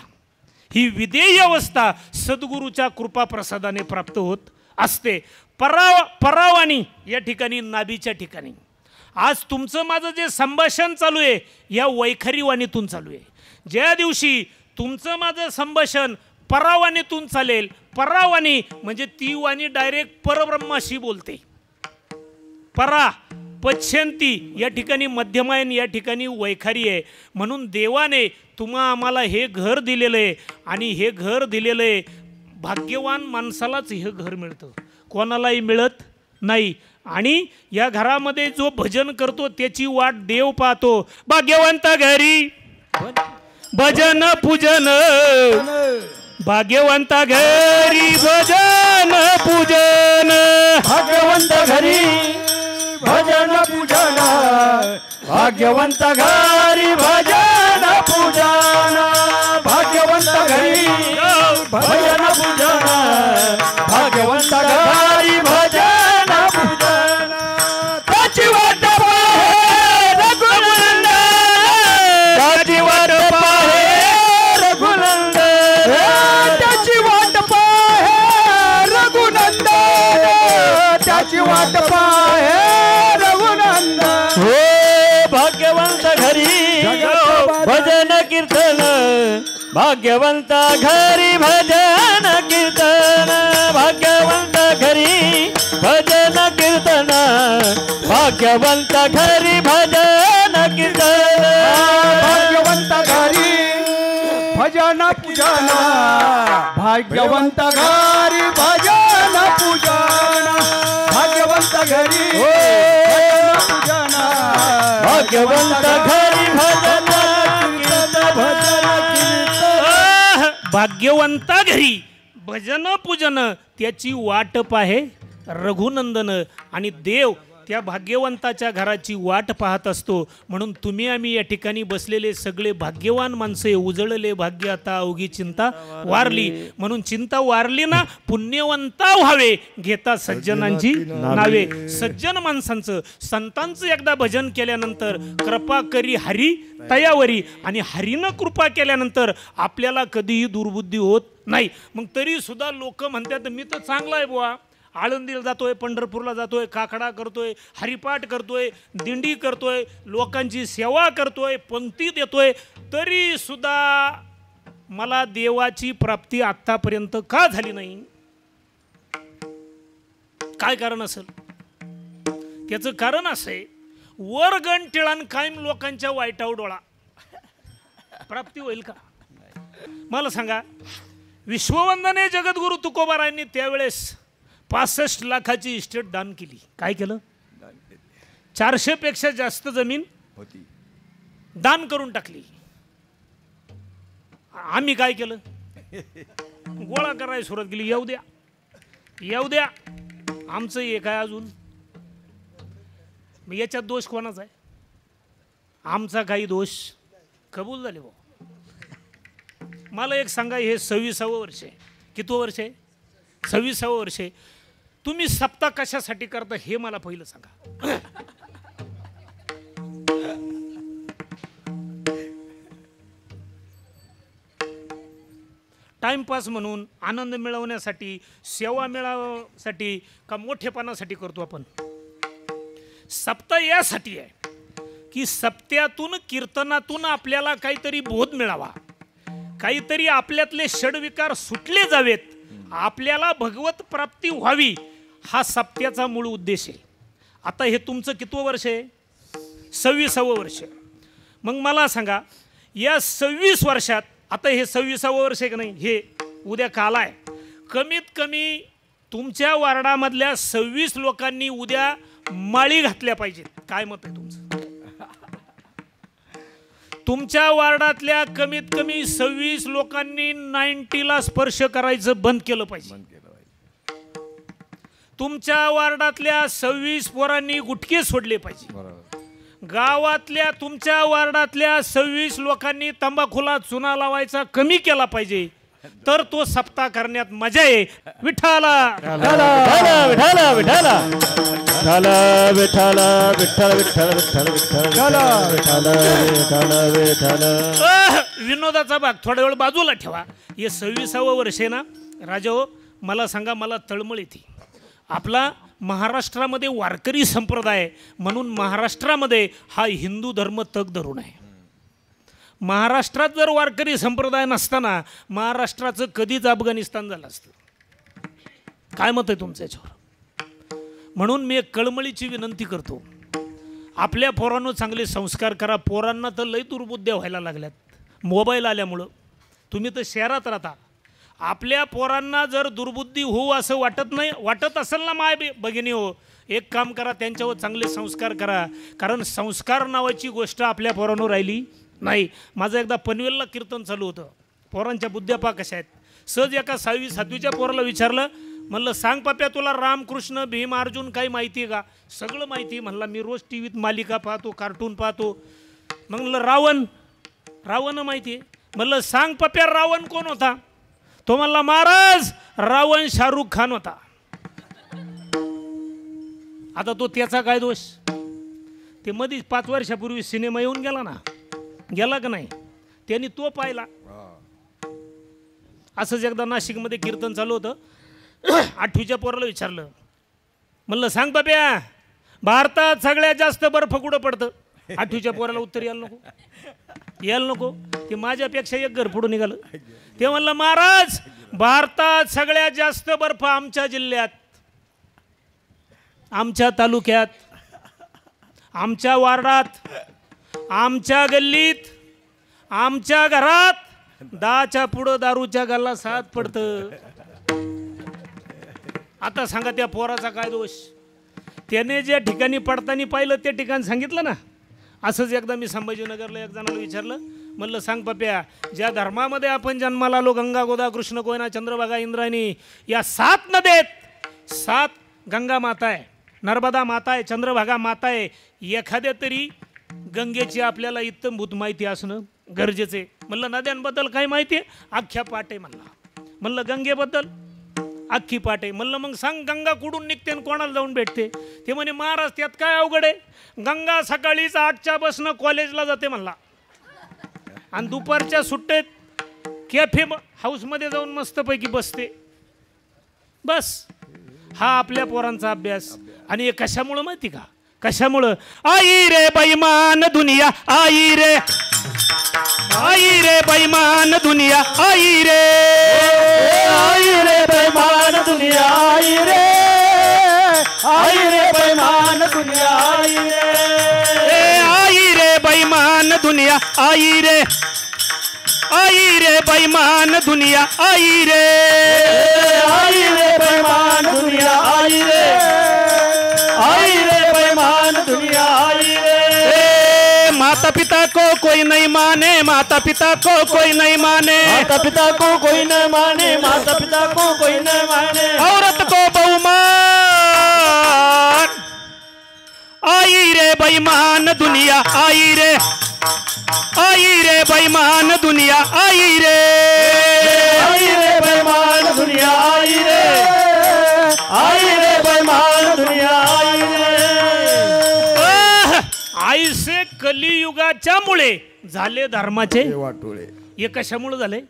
ही विदेही अवस्था सद्गुरूच्या कृपा प्रसादाने प्राप्त होत असते. परावाणी या ठिकाणी नाभीच्या ठिकाणी. आज तुमचं माझं जे संभाषण चालू आहे या वैखरी वाणीतून चालू आहे. ज्या दिवशी तुमचं माझं संभाषण परावाणीतून चालेल, परावाणी म्हणजे ती वाणी डायरेक्ट परब्रह्माशी बोलते. परा, पश्चंती या ठिकाणी मध्यमायन, या ठिकाणी वैखारी आहे. म्हणून देवाने आम्हाला हे घर दिलेलं आहे. आणि हे घर दिलेलं आहे भाग्यवान माणसालाच हे घर मिळतं, कोणालाही मिळत नाही. आणि या घरामध्ये जो भजन करतो त्याची वाट देव पाहतो. भाग्यवंत घरी भजन पूजन, भाग्यवंत घरी भजन पूजन, भाग्यवंत घरी भजन पूजन, भाग्यवंत घरी भजन पूजन, भाग्यवंत घरी भजन पूजन, भाग्यवंत घरी भजन पूजन. त्याची वाट पाहे रघुनंदन, त्याची वाट पाहे रघुनंदन, त्याची वाट पाहे रघुनंदन, त्याची वाट पाहे रघुनंदन. हो भाग्यवंत घरी भजन कीर्तन, भाग्यवंत घरी भजन कीर्तन, भाग्यवंत घरी भजन कीर्तन, भाग्यवंत घरी भजन कीर्तन भाग्यवंत घरी भजन पूजन भाग्यवंत घरी भजन पूजन भाग्यवंत घरी भजन पूजन भाग्यवंत घरी भजन भजन कीर्तन भाग्यवंता घरी भजन पूजन त्याची वाटप आहे रघुनंदन आणि देव त्या भाग्यवंताच्या घराची वाट पाहत असतो. म्हणून तुम्ही आम्ही या ठिकाणी बसलेले सगळे भाग्यवान माणसे उजळले भाग्य आता अवघी चिंता वारली. म्हणून चिंता वारली ना पुण्यवंता व्हावे घेता सज्जनांची नावे. सज्जन माणसांचं संतांचं एकदा भजन केल्यानंतर कृपा करी हरी तयावरी आणि हरीनं कृपा केल्यानंतर आपल्याला कधीही दुर्बुद्धी होत नाही. मग तरी सुद्धा लोक म्हणतात मी तर चांगला आहे बुवा, आळंदीला जातोय, पंढरपूरला जातोय, काकडा करतोय, हरिपाठ करतोय, दिंडी करतोय, लोकांची सेवा करतोय, पंक्ती देतोय, तरी सुद्धा मला देवाची प्राप्ती आत्तापर्यंत का झाली नाही? काय कारण असेल? त्याचं कारण असे वर गण टिळान कायम लोकांच्या वाईटावर डोळा. प्राप्ती होईल का? मला सांगा, विश्ववंदने जगद्गुरु तुकोबारायांनी त्यावेळेस 65 लाखाची इस्टेट दान केली. काय केलं? 400 पेक्षा जास्त जमीन होती दान करून टाकली. आम्ही काय केलं? गोळा करायला सुरुवात केली. येऊ द्या येऊ द्या, आमचं एक आहे अजून. मग याच्यात दोष कोणाचा आहे? आमचा काही दोष कबूल झाले भाऊ. मला एक सांगा, हे 26वे वर्ष आहे. कितवं वर्ष आहे? 26वे वर्ष आहे. तुम्ही सप्ताह कशासाठी करता हे मला पहिलं सांगा. टाइमपास म्हणून, आनंद मिळवण्यासाठी, सेवा मिळवण्यासाठी का मोठेपणासाठी करतो आपण? सप्ताह यासाठी आहे की सप्त्यातून कीर्तनातून आपल्याला काहीतरी बोध मिळावा, काहीतरी आपल्यातले षडविकार सुटले जावेत, आपल्याला भगवत प्राप्ती व्हावी, हा सप्त्याचा मूळ उद्देश आहे. आता हे तुमचं कितवं वर्ष आहे? 26वे वर्ष. मग मला सांगा, या 26 वर्षात, आता हे 26वे वर्ष आहे का नाही, हे उद्या काल आहे, कमीत कमी तुमच्या वार्डामधल्या 26 लोकांनी उद्या माळी घातल्या पाहिजेत. काय मत आहे तुमचं? तुमच्या वार्डातल्या कमीत कमी 26 लोकांनी 90ला स्पर्श करायचं बंद केलं पाहिजे. तुमच्या वार्डातल्या 26 पोरांनी गुटखे सोडले पाहिजे. गावातल्या तुमच्या वार्डातल्या 26 लोकांनी तंबाखूला चुना लावायचा कमी केला पाहिजे. तर तो सप्ताह करण्यात मजा आहे. विठ्ठला विठाला विठाला विठाला विठाला विठाला विठ्ठल विठ्ठल विठ्ठल विठ्ठल विठाला विठाला. विनोदाचा भाग थोडा वेळ बाजूला ठेवा. हे 26वे वर्ष आहे ना राजा हो, मला सांगा, मला तळमळ येते. आपला महाराष्ट्रामध्ये वारकरी संप्रदाय म्हणून महाराष्ट्रामध्ये हा हिंदू धर्म तग धरून आहे. महाराष्ट्रात जर वारकरी संप्रदाय नसताना महाराष्ट्राचं कधीच अफगाणिस्तान झालं असतं. काय मत आहे तुमचं याच्यावर? म्हणून मी एक कळमळीची विनंती करतो, आपल्या पोरांनो चांगले संस्कार करा. पोरांना तर लई दुर्बुद्ध्या व्हायला लागल्यात मोबाईल आल्यामुळं. तुम्ही तर शहरात राहता, आपल्या पोरांना जर दुर्बुद्धी होऊ असं वाटत असेल ना माय भगिनी हो, एक काम करा, त्यांच्यावर चांगले संस्कार करा. कारण संस्कार नावाची गोष्ट आपल्या पोरांवर राहिली नाही. माझं एकदा पनवेलला कीर्तन चालू होतं, पोरांच्या बुद्ध्या पा कशा आहेत. सहज एका 6वी 7वीच्या पोराला विचारलं, म्हणलं सांग पप्या तुला रामकृष्ण भीम अर्जुन काही माहिती आहे का? सगळं माहिती. म्हणला मी रोज टी व्हीत मालिका पाहतो, कार्टून पाहतो. मग म्हणलं रावण माहिती आहे. म्हणलं सांग पप्या रावण कोण होता? तो म्हणला महाराज रावण शाहरुख खान होता. आता तो त्याचा काय दोष? ते मध्ये 5 वर्षापूर्वी सिनेमा येऊन गेला ना, गेला का नाही? त्यांनी तो पाहिला. असंच एकदा नाशिकमध्ये कीर्तन चालू होतं, 8वीच्या पोराला विचारलं, म्हणलं सांग बाब्या भारतात सगळ्यात जास्त बर्फ कुठं पडतं? 8वीच्या पोराला उत्तर यायला नको. ते माझ्यापेक्षा एक घर पुढं निघालं. ते म्हणलं महाराज भारतात सगळ्यात जास्त बर्फ आमच्या जिल्ह्यात, आमच्या तालुक्यात. आमच्या वार्डात, आमच्या गल्लीत, आमच्या घरात 10च्या पुढं दारूच्या गल्ला 7 पडतं. आता सांगा त्या पोराचा काय दोष? त्याने ज्या ठिकाणी पडताना पाहिलं ते ठिकाण सांगितलं ना. असंच एकदा मी संभाजीनगरला एक जणाला विचारलं, म्हणलं सांग पप्या, ज्या धर्मामध्ये आपण जन्माला आलो, गंगा गोदा कृष्ण कोयना चंद्रभागा इंद्रायणी, या 7 नद्यात 7 गंगा माता आहे, नर्मदा माता आहे, चंद्रभागा माता आहे. एखाद्या तरी गंगेची आपल्याला इत्तमभूत माहिती असणं गरजेचं आहे. म्हणलं नद्यांबद्दल काय माहिती आहे? अख्ख्या पाट आहे म्हणला. म्हणलं गंगेबद्दल अख्खी पाट आहे. म्हणलं मग सांग गंगा कुठून निघते आणि कोणाला जाऊन भेटते? ते म्हणे महाराज त्यात काय अवघड आहे, गंगा सकाळीच 8च्या बसनं कॉलेजला जाते म्हणला, आणि दुपारच्या सुट्टीत कॅफे हाऊसमध्ये जाऊन मस्तपैकी बसते. बस हा आपल्या पोरांचा अभ्यास. आणि हे कशामुळं माहिती का? कशामुळं? आई रे बैमान दुनिया, आई रे, आई रे बैमान दुनिया, आई रे, आई रे बेईमान दुनिया आई रे, आई रे बेईमान दुनिया आई रे, आई रे बैमान दुनिया, आई रे, आई रे बैमान दुनिया, आई रे, आई रे बेईमान दुनिया आई रे, आई रे बेईमान दुनिया आई रे. माता पिता को कोई नहीं माने, माता पिता को कोई नहीं माने, माता पिता को कोई न माने, माता पिता को कोई न माने, औरत को बहुमान, आई रे बेईमान दुनिया, आई रे, आई रे बेईमान दुनिया, आई रे, आई रे बेईमान दुनिया आई रे, आई रे बेईमान दुनिया आई रे. आईसे कलियुगाच्या मुळे झाले धर्माचे वाटोळे. हे कशामुळे झाले?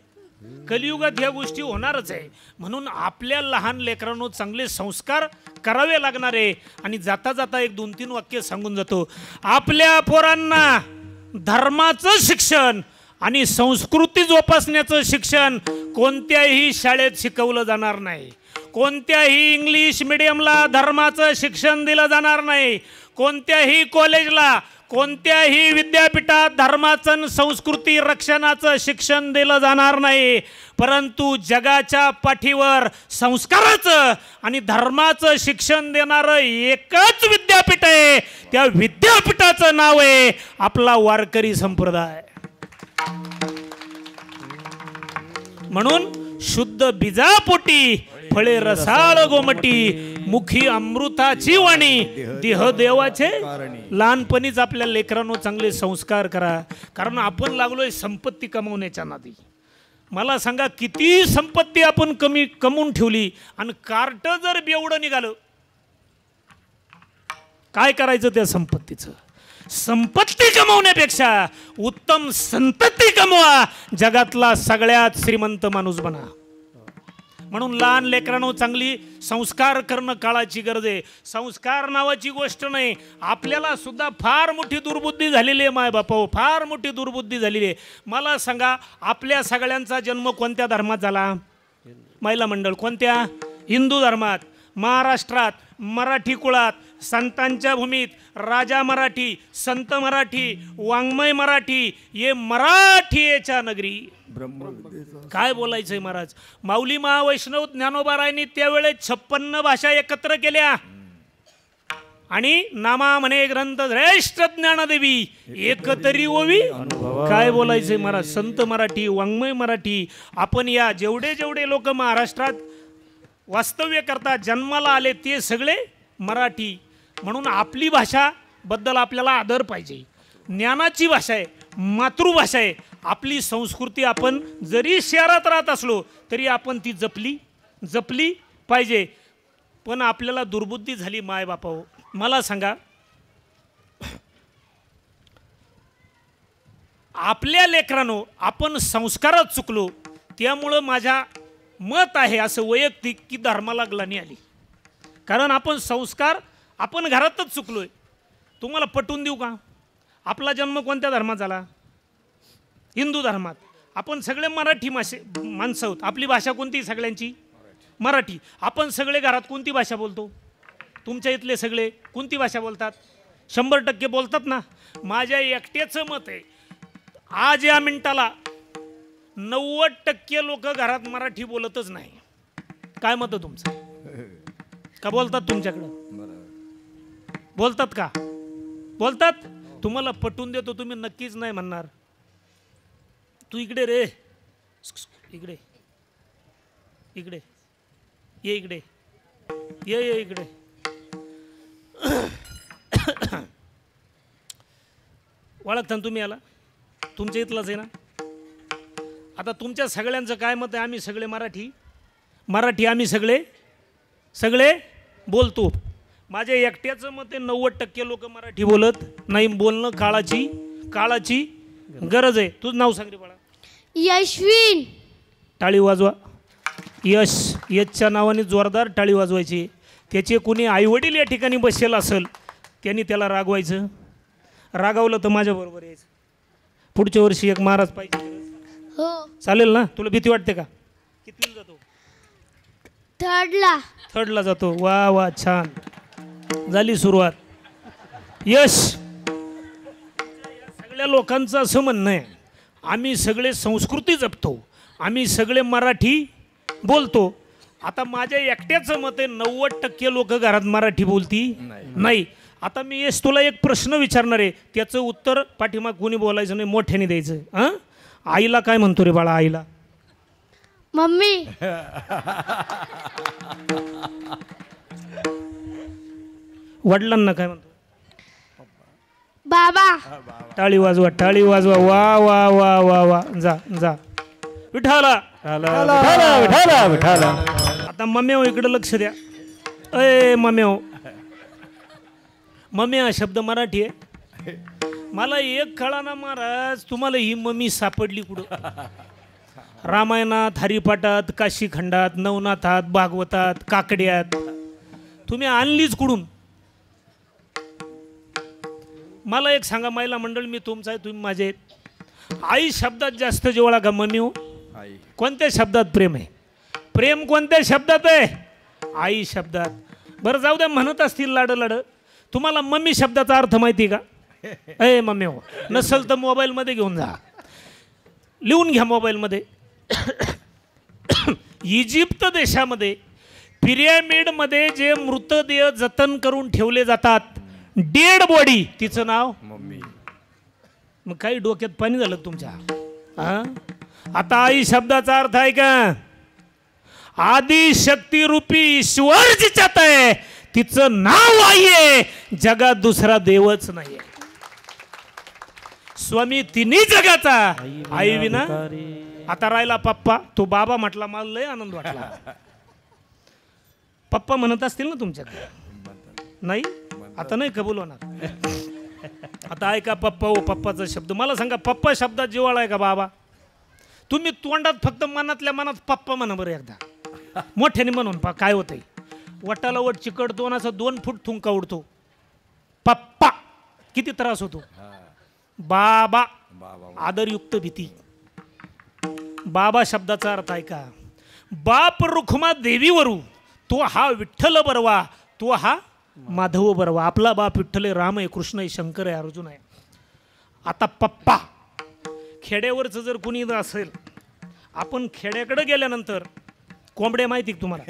कलियुगात ह्या गोष्टी होणारच आहे. म्हणून आपल्या लहान लेकरांनो चांगले संस्कार करावे लागणार आहे. आणि जाता जाता एक 2-3 वाक्य सांगून जातो. आपल्या पोरांना धर्माचं शिक्षण आणि संस्कृती जोपासण्याचं शिक्षण कोणत्याही शाळेत शिकवलं जाणार नाही. कोणत्याही इंग्लिश मिडियमला धर्माचं शिक्षण दिलं जाणार नाही. कोणत्याही कॉलेजला, कोणत्याही विद्यापीठात धर्माचं आणि संस्कृती रक्षणाचं शिक्षण दिलं जाणार नाही. परंतु जगाच्या पाठीवर संस्काराचं आणि धर्माचं शिक्षण देणारं एकच विद्यापीठ आहे. त्या विद्यापीठाचं नाव आहे आपला वारकरी संप्रदाय. म्हणून शुद्ध बीजापोटी फळे रसाळ गोमटी, मुखी अमृताची वाणी, देह देवाचे. लहानपणीच आपल्या लेकरांनो चांगले संस्कार करा. कारण आपण लागलोय संपत्ती कमवण्याच्या नादी. मला सांगा किती संपत्ती आपण कमवून ठेवली आणि कार्ट जर बेवडं निघालं, काय करायचं त्या संपत्तीचं? संपत्ती कमवण्यापेक्षा उत्तम संतती कमवा. जगातला सगळ्यात श्रीमंत माणूस बना. म्हणून लहान लेकरांनो चांगली संस्कार करणं काळाची गरज आहे. संस्कार नावाची गोष्ट नाही. आपल्याला सुद्धा फार मोठी दुर्बुद्धी झालेली आहे माय बापा, फार मोठी दुर्बुद्धी झालेली आहे. मला सांगा आपल्या सगळ्यांचा जन्म कोणत्या धर्मात झाला? महिला मंडळ कोणत्या? हिंदू धर्मात. महाराष्ट्रात मराठी कुळात, संतांच्या भूमीत, राजा मराठी, संत मराठी, वाङ्मय मराठी, ये मराठीच्या नगरी. काय बोलायचंय महाराज? माऊली महावैष्णव ज्ञानोबारायांनी त्यावेळेस 56 भाषा एकत्र केल्या आणि नामा म्हणे ग्रंथ श्रेष्ठ ज्ञानदेवी एकतरी ओवी. काय बोलायचंय महाराज? संत मराठी, वाङ्मय मराठी. आपण या जेवढे लोक महाराष्ट्रात वास्तव्य करतात, जन्माला आले, ते सगळे मराठी. म्हणून आपली भाषा बद्दल आपल्याला आदर पाहिजे. ज्ञानाची भाषा आहे, मातृभाषा आहे. आपली संस्कृती आपण जरी शहरात राहत असलो तरी आपण ती जपली पाहिजे. पण आपल्याला दुर्बुद्धी झाली माय बापा. मला सांगा आपल्या लेकरांनो आपण संस्कारात चुकलो, त्यामुळं माझ्या मत आहे असं वैयक्तिक की धर्माला ग्लानी आली. कारण आपण संस्कार आपण घरातच चुकलोय. तुम्हाला पटवून देऊ का? आपला जन्म कोणत्या धर्मात झाला? हिंदू धर्मात. आपण सगळे मराठी माणसं आहोत. आपली भाषा कोणती? सगळ्यांची मराठी. आपण सगळे घरात कोणती भाषा बोलतो? तुमच्या इथले सगळे कोणती भाषा बोलतात? 100% बोलतात ना. माझ्या एकट्याचं मत आहे, आज या मिनिटाला 90% लोक घरात मराठी बोलतच नाही. काय मत आहे तुमचं? का बोलतात तुमच्याकडं? बोलतात का? बोलतात. तुम्हाला पटवून देतो, तुम्ही नक्कीच नाही म्हणणार. तू इकडे रे, इकडे इकडे ये, इकडे ये इकडे. ओळखता तुम्ही याला? तुमच्या इथलाच आहे ना. आता तुमच्या सगळ्यांचं काय मत आहे? आम्ही सगळे मराठी आम्ही सगळे बोलतो. माझ्या एकट्याचं मत आहे 90% लोक मराठी बोलत नाही. बोलणं काळाची गरज आहे. तुझं नाव सांग रे बाळा. यशविन. टाळी वाजवा. यशच्या नावाने जोरदार टाळी वाजवायची. त्याचे कोणी आईवडील या ठिकाणी बसेल असेल, त्यांनी त्याला रागवायचं. रागावलं तर माझ्याबरोबर यायचं. पुढच्या वर्षी एक महाराज पाहिजे. हो. चालेल ना? तुला भीती वाटते का? कितवीला जातो? थर्डला जातो. वा छान, झाली सुरुवात. यश, सगळ्या लोकांचं असं म्हणणं आहे, आम्ही सगळे संस्कृती जपतो, आम्ही सगळे मराठी बोलतो. आता माझ्या एकट्याचं मत आहे 90% लोक घरात मराठी बोलती नाही. आता मी यश तुला एक प्रश्न विचारणार आहे, त्याचं उत्तर पाठीमाग कोणी बोलायचं नाही, मोठ्याने द्यायचं. हां, आईला काय म्हणतो रे बाळा? आईला मम्मी. वडिलांना काय म्हणतो? बाबा. टाळी वाजवा. वा वा वा वा वा. जा विठाला. आता मम्मी इकडे लक्ष द्या. अय मम्मी हा शब्द मराठी आहे. मला एक कळा ना महाराज, तुम्हाला ही मम्मी सापडली कुठं? रामायणात, हरिपाठात, काशीखंडात, नवनाथात, भागवतात, काकड्यात तुम्ही आणलीच कुठून? मला एक सांगा, महिला मंडळ, मी तुमचा आहे, तुम्ही माझे आहेत. आई शब्दात जास्त जेवढा का मम्मी हो? कोणत्या शब्दात प्रेम आहे? प्रेम कोणत्या शब्दात आहे? आई शब्दात. बरं जाऊ द्या, म्हणत असतील लाड. तुम्हाला मम्मी शब्दाचा अर्थ माहिती का? ए मम्मी हो, नसेल तर मोबाईलमध्ये घेऊन जा, लिहून घ्या मोबाईलमध्ये. इजिप्त देशामध्ये पिरॅमिडमध्ये जे मृतदेह जतन करून ठेवले जातात, डेड बॉडी, तिचं नाव मम्मी. मग काही डोक्यात पाणी झालं तुमच्या? हा, आता आई शब्दाचा अर्थ आहे का? आदि शक्ती रूपी ईश्वर जिच्यात आहे तिचं नाव आई आहे. जगात दुसरा देवच नाहीये. स्वामी तिन्ही जगाचा आई विना. आता राहिला पप्पा. तो बाबा म्हटला, मला लय आनंद वाटला. पप्पा म्हणत असतील ना तुमच्याकडे? नाही, आता नाही कबूल होणार. आता ऐका पप्पा. ओ पप्पाचा शब्द मला सांगा, पप्पा शब्दात जिव्हाळा आहे का बाबा? तुम्ही तोंडात फक्त मनातल्या मनात पप्पा म्हणा बरं एकदा, मोठ्याने म्हणून पा. काय होतंय? वटाला वट चिकटतो ना, असं 2 फूट थुंका उडतो. पप्पा किती त्रास होतो. बाबा आदरयुक्त भीती. बाबा शब्दाचा अर्थ आहे का? बाप रुखमा देवीवरू, तो हा विठ्ठल बरवा, तो हा माधव बरवा. आपला बाप विठ्ठल आहे, राम आहे, कृष्ण आहे, शंकर आहे, अर्जुन आहे. आता पप्पा खेड्यावरचं जर कुणी असेल, आपण खेड्याकडे गेल्यानंतर कोंबड्या माहिती का तुम्हाला?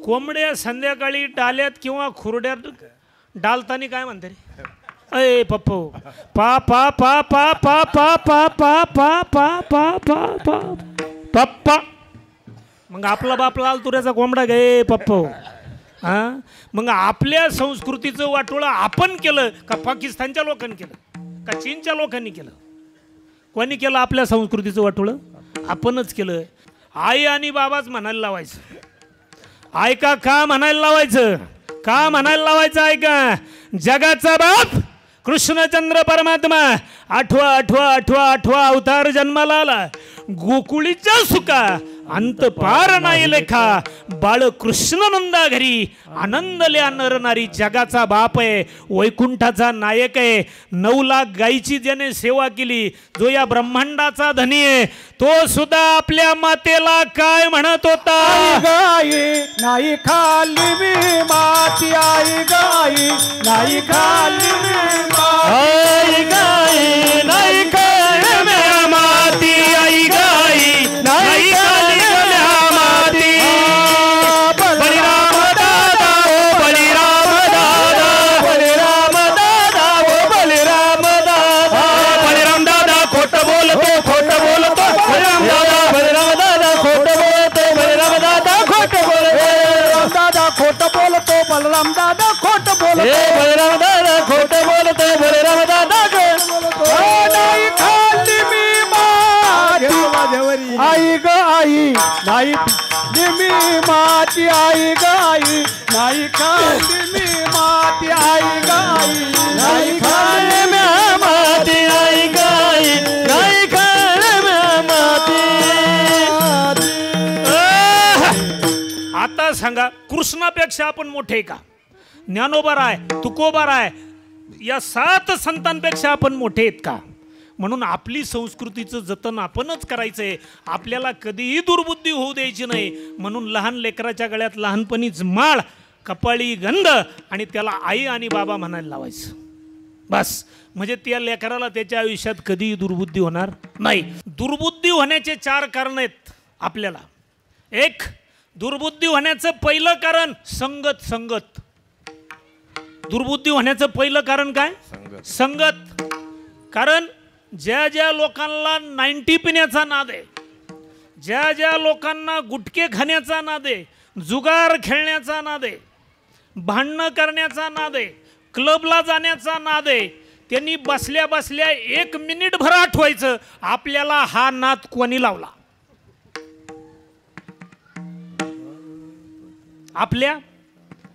कोंबड्या संध्याकाळी डाल्यात किंवा खुरड्यात डालतानी काय म्हणते रे? अय पप्पो, पा पा पा पा पा पा पा पा पा पा पा पा पप्पा. मग आपला बाप लाल तुऱ्याचा कोंबडा गे पप्पो. हां, मग आपल्या संस्कृतीचं वाटोळं आपण केलं का पाकिस्तानच्या लोकांनी केलं का चीनच्या लोकांनी केलं? कोणी केलं आपल्या संस्कृतीचं वाटोळं? आपणच केलं. आई आणि बाबाच म्हणायला लावायचं. ऐका, का म्हणायला लावायचं? का म्हणायला लावायचं? ऐका, जगाचा बाप कृष्णचंद्र परमात्मा 8वा अवतार जन्माला आला. गोकुळीच्या सुका अंत पार नाही लेखा बाळकृष्ण नंदा घरी आनंदल्या नरनारी जगाचा बाप आहे वैकुंठाचा नायक आहे 9 लाख गायीची ज्याने सेवा केली जो या ब्रह्मांडाचा धनी आहे तो सुद्धा आपल्या मातेला काय म्हणत होता गाई नाही खाल्ली मी माती आई गाई नाही खाल्ली मी आई गाई नाही खाल्ली मी माती आई गाई नाही खाल्ली मी माती बलिराम दादा ओ बलिराम दादा बलिराम दादा ओ बलिराम दादा बलिराम दादा खोट बोलतो बलिराम दादा खोट बोलतो बलिराम दादा खोट बोलतो दादा खोट बोलतो बलराम दादा खोट बोलतो बलिराम दादा खोट बोलतो बलिराम दादा नाही खाल्ली मी माती आई ग आई नाही मी माती आई ग आई नाही खाल्ली मी माती आई ग आई नाही खाल्ली मी माती आई गाई नाही खाल्ली माती आता सांगा कृष्णापेक्षा आपण मोठे का ज्ञानोबा राय तुकोबा राय या 7 संतांपेक्षा आपण मोठे आहेत का म्हणून आपली संस्कृतीचं जतन आपणच करायचंय आपल्याला कधीही दुर्बुद्धी होऊ द्यायची नाही म्हणून लहान लेकराच्या गळ्यात लहानपणीच माळ कपाळी गंध आणि त्याला आई आणि बाबा म्हणायला लावायचं बस म्हणजे त्या लेकराला त्याच्या आयुष्यात कधीही दुर्बुद्धी होणार नाही दुर्बुद्धी होण्याचे 4 कारण आहेत आपल्याला एक दुर्बुद्धी होण्याचं पहिलं कारण संगत दुर्बुद्धी होण्याचं पहिलं कारण काय संगत कारण ज्या ज्या लोकांना 90 पिण्याचा नाद आहे ज्या ज्या लोकांना गुटखे खाण्याचा नाद आहे जुगार खेळण्याचा नाद आहे भांडणं करण्याचा नाद आहे क्लबला जाण्याचा नाद आहे त्यांनी बसल्या बसल्या 1 मिनिटभर आठवायचं आपल्याला हा नाद कोणी लावला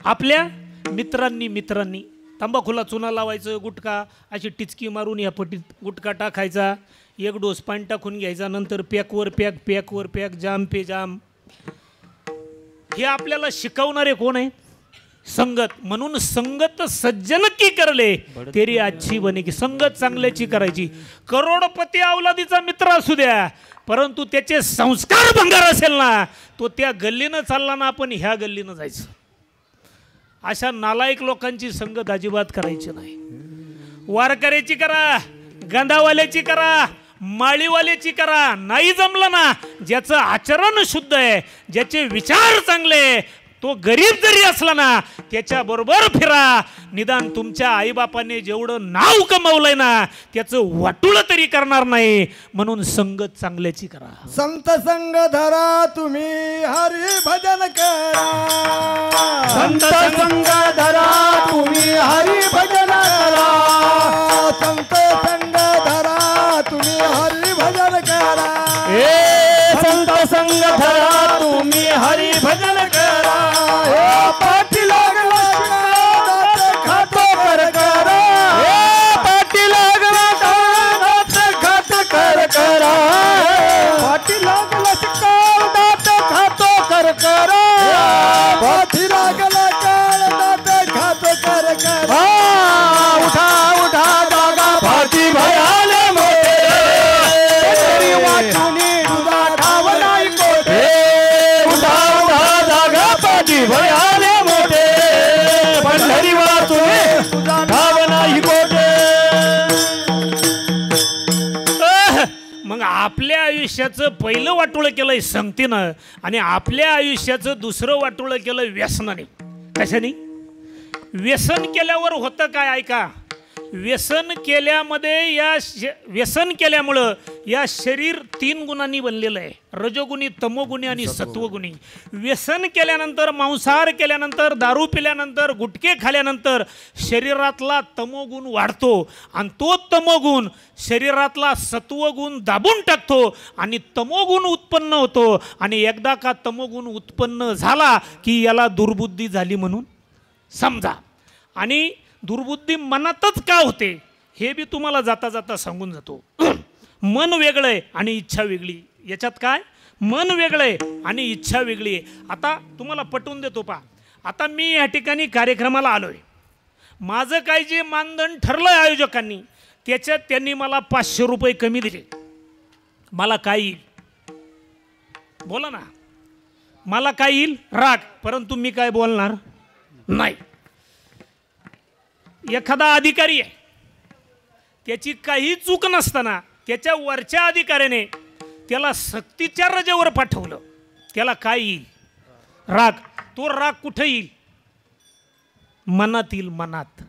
आपल्या मित्रांनी तंबाखूला चुना लावायचं गुटखा अशी टिचकी मारून या पटीत गुटखा टाकायचा 1 डोस पाणी टाकून घ्यायचा नंतर पॅकवर पॅक जाम पे जाम हे आपल्याला शिकवणारे कोण आहे संगत म्हणून संगत सज्जन की करले तेरी अच्छी बने की संगत चांगल्याची करायची करोडपती अवलादीचा मित्र असू द्या परंतु त्याचे संस्कार भंगार असेल ना तो त्या गल्लीनं चालला ना आपण ह्या गल्लीनं जायचं अशा नालायक लोकांची संगत अजिबात करायची नाही वारकऱ्याची करा गंधावाल्याची करा माळीवाल्याची करा नाही जमलं ना ज्याचं आचरण शुद्ध आहे ज्याचे विचार चांगले तो गरीब जरी असला ना त्याच्याबरोबर फिरा निदान तुमच्या आईबापाने जेवढं नाव कमवलंय ना त्याचं वाटुळं तरी करणार नाही म्हणून संगत चांगल्याची करा संत संग धरा तुम्ही हरी भजन करा संत संग धरा तुम्ही हरी भजन करा संत संग धरा तुम्ही हरी भजन करा संत संग धरा तुम्ही हरी भजन करा पाठी लागला खातो कर करा पाठी लागला खात कर करा पाठी लागला दात खातो कर करा पाठी लागला दात खातो कर करा उठा जागा पाठी भयाले मोठे वाचुनी तुझा ठाव नाही कोठे उठा जागा पाठी भयाले मोठे पंढरी वाचुनी तुझा ठाव नाही कोठे मग आपल्या आयुष्याचं पहिलं वाटोळं केलंय संगतीनं आणि आपल्या आयुष्याचं दुसरं वाटोळं केलं व्यसनाने कशाने व्यसन केल्यावर होतं काय ऐका व्यसन केल्यामुळं या शरीर 3 गुणांनी बनलेलं आहे रजोगुणी तमोगुणी आणि सत्वगुणी व्यसन केल्यानंतर मांसाहार केल्यानंतर दारू पिल्यानंतर गुटखे खाल्यानंतर शरीरातला तमोगुण वाढतो आणि तो तमोगुण शरीरातला सत्वगुण दाबून टाकतो आणि तमोगुण उत्पन्न होतो आणि एकदा का तमोगुण उत्पन्न झाला की याला दुर्बुद्धी झाली म्हणून समजा आणि दुर्बुद्धी मनातच का होते हे बी तुम्हाला जाता जाता सांगून जातो मन वेगळं आहे आणि इच्छा वेगळी याच्यात काय मन वेगळं आहे आणि इच्छा वेगळी आहे. आता तुम्हाला पटवून देतो पा. आता मी या ठिकाणी कार्यक्रमाला आलोय. माझं काय जे मानधन ठरलं आयोजकांनी त्याच्यात त्यांनी मला 500 रुपये कमी दिले. मला काय येईल बोला ना. मला काय येईल राग. परंतु मी काय बोलणार नाही. एखादा अधिकारी आहे त्याची काही चूक नसताना त्याच्या वरच्या अधिकाऱ्याने त्याला सक्तीच्या रजेवर पाठवलं. त्याला काय येईल राग. तो राग कुठे येईल मनात येईल मनात.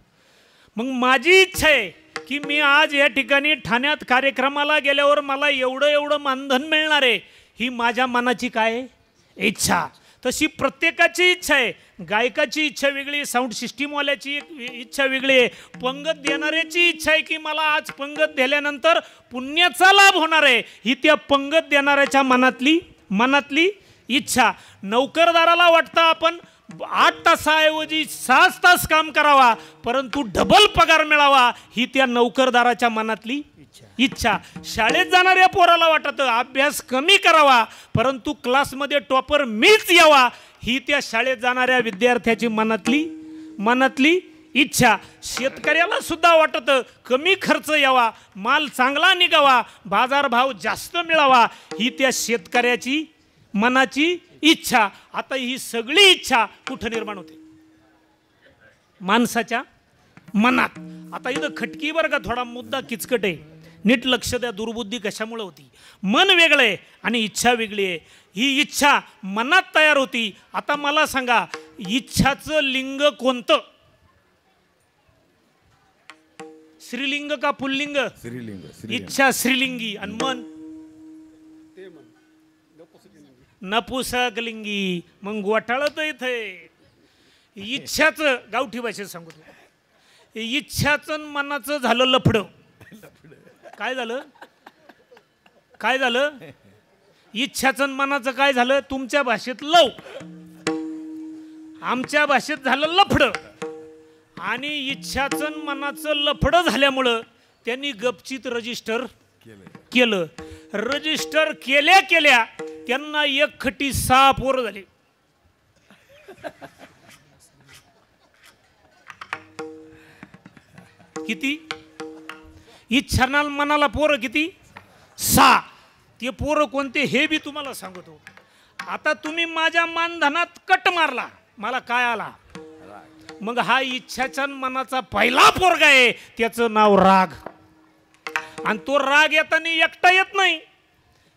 मग माझी इच्छा आहे की मी आज या ठिकाणी ठाण्यात कार्यक्रमाला गेल्यावर मला एवढं एवढं मानधन मिळणार आहे ही माझ्या मनाची काय इच्छा. तशी प्रत्येकाची इच्छा आहे. गायकाची इच्छा वेगळी, साऊंड सिस्टीमवाल्याची इच्छा वेगळी आहे, पंगत देणाऱ्याची इच्छा आहे की मला आज पंगत दिल्यानंतर पुण्याचा लाभ होणार आहे ही त्या पंगत देणाऱ्याच्या मनातली इच्छा. नोकरदाराला वाटतं आपण 8 तासाऐवजी 6 तास काम करावा परंतु डबल पगार मिळावा ही त्या नोकरदाराच्या मनातली इच्छा. शाळेत जाणाऱ्या पोराला वाटत अभ्यास कमी करावा परंतु क्लासमध्ये टॉपर मीच यावा ही त्या शाळेत जाणाऱ्या विद्यार्थ्याची मनातली इच्छा. शेतकऱ्याला सुद्धा वाटत कमी खर्च यावा, माल चांगला निघावा, बाजारभाव जास्त मिळावा ही त्या शेतकऱ्याची मनाची इच्छा. आता ही सगळी इच्छा कुठं निर्माण होते माणसाच्या मनात. आता इथं खटकी बरं का, थोडा मुद्दा किचकट आहे, नीट लक्ष द्या. दुर्बुद्धी कशामुळे होती. मन वेगळं आहे आणि इच्छा वेगळी आहे. ही इच्छा मनात तयार होती. आता मला सांगा इच्छाचं लिंग कोणतं. स्त्रीलिंग का पुल्लिंग. इच्छा स्त्रीलिंगी आणि मन नपुसकलिंगी. मग घोटाळं तर इथे इच्छाचं गावठी भाषेत सांगू तुला. इच्छाचं मनाचं झालं लफडं. काय झालं इच्छाचं मनाचं काय झालं. तुमच्या भाषेत लव, आमच्या भाषेत झालं लफडं. आणि इच्छाचं मनाचं लफडं झाल्यामुळं त्यांनी गपचित रजिस्टर केलं. रजिस्टर केल्या त्यांना 1 खटी 6 पोरं झाली. किती इच्छाना मनाला पोरं किती 6. ते पोरं कोणते हे बी तुम्हाला सांगतो. आता तुम्ही माझ्या मानधनात कट मारला मला काय आला. मग हा इच्छाच्या मनाचा पहिला पोरगा आहे त्याचं नाव राग. आणि तो राग येताना एकटा येत नाही,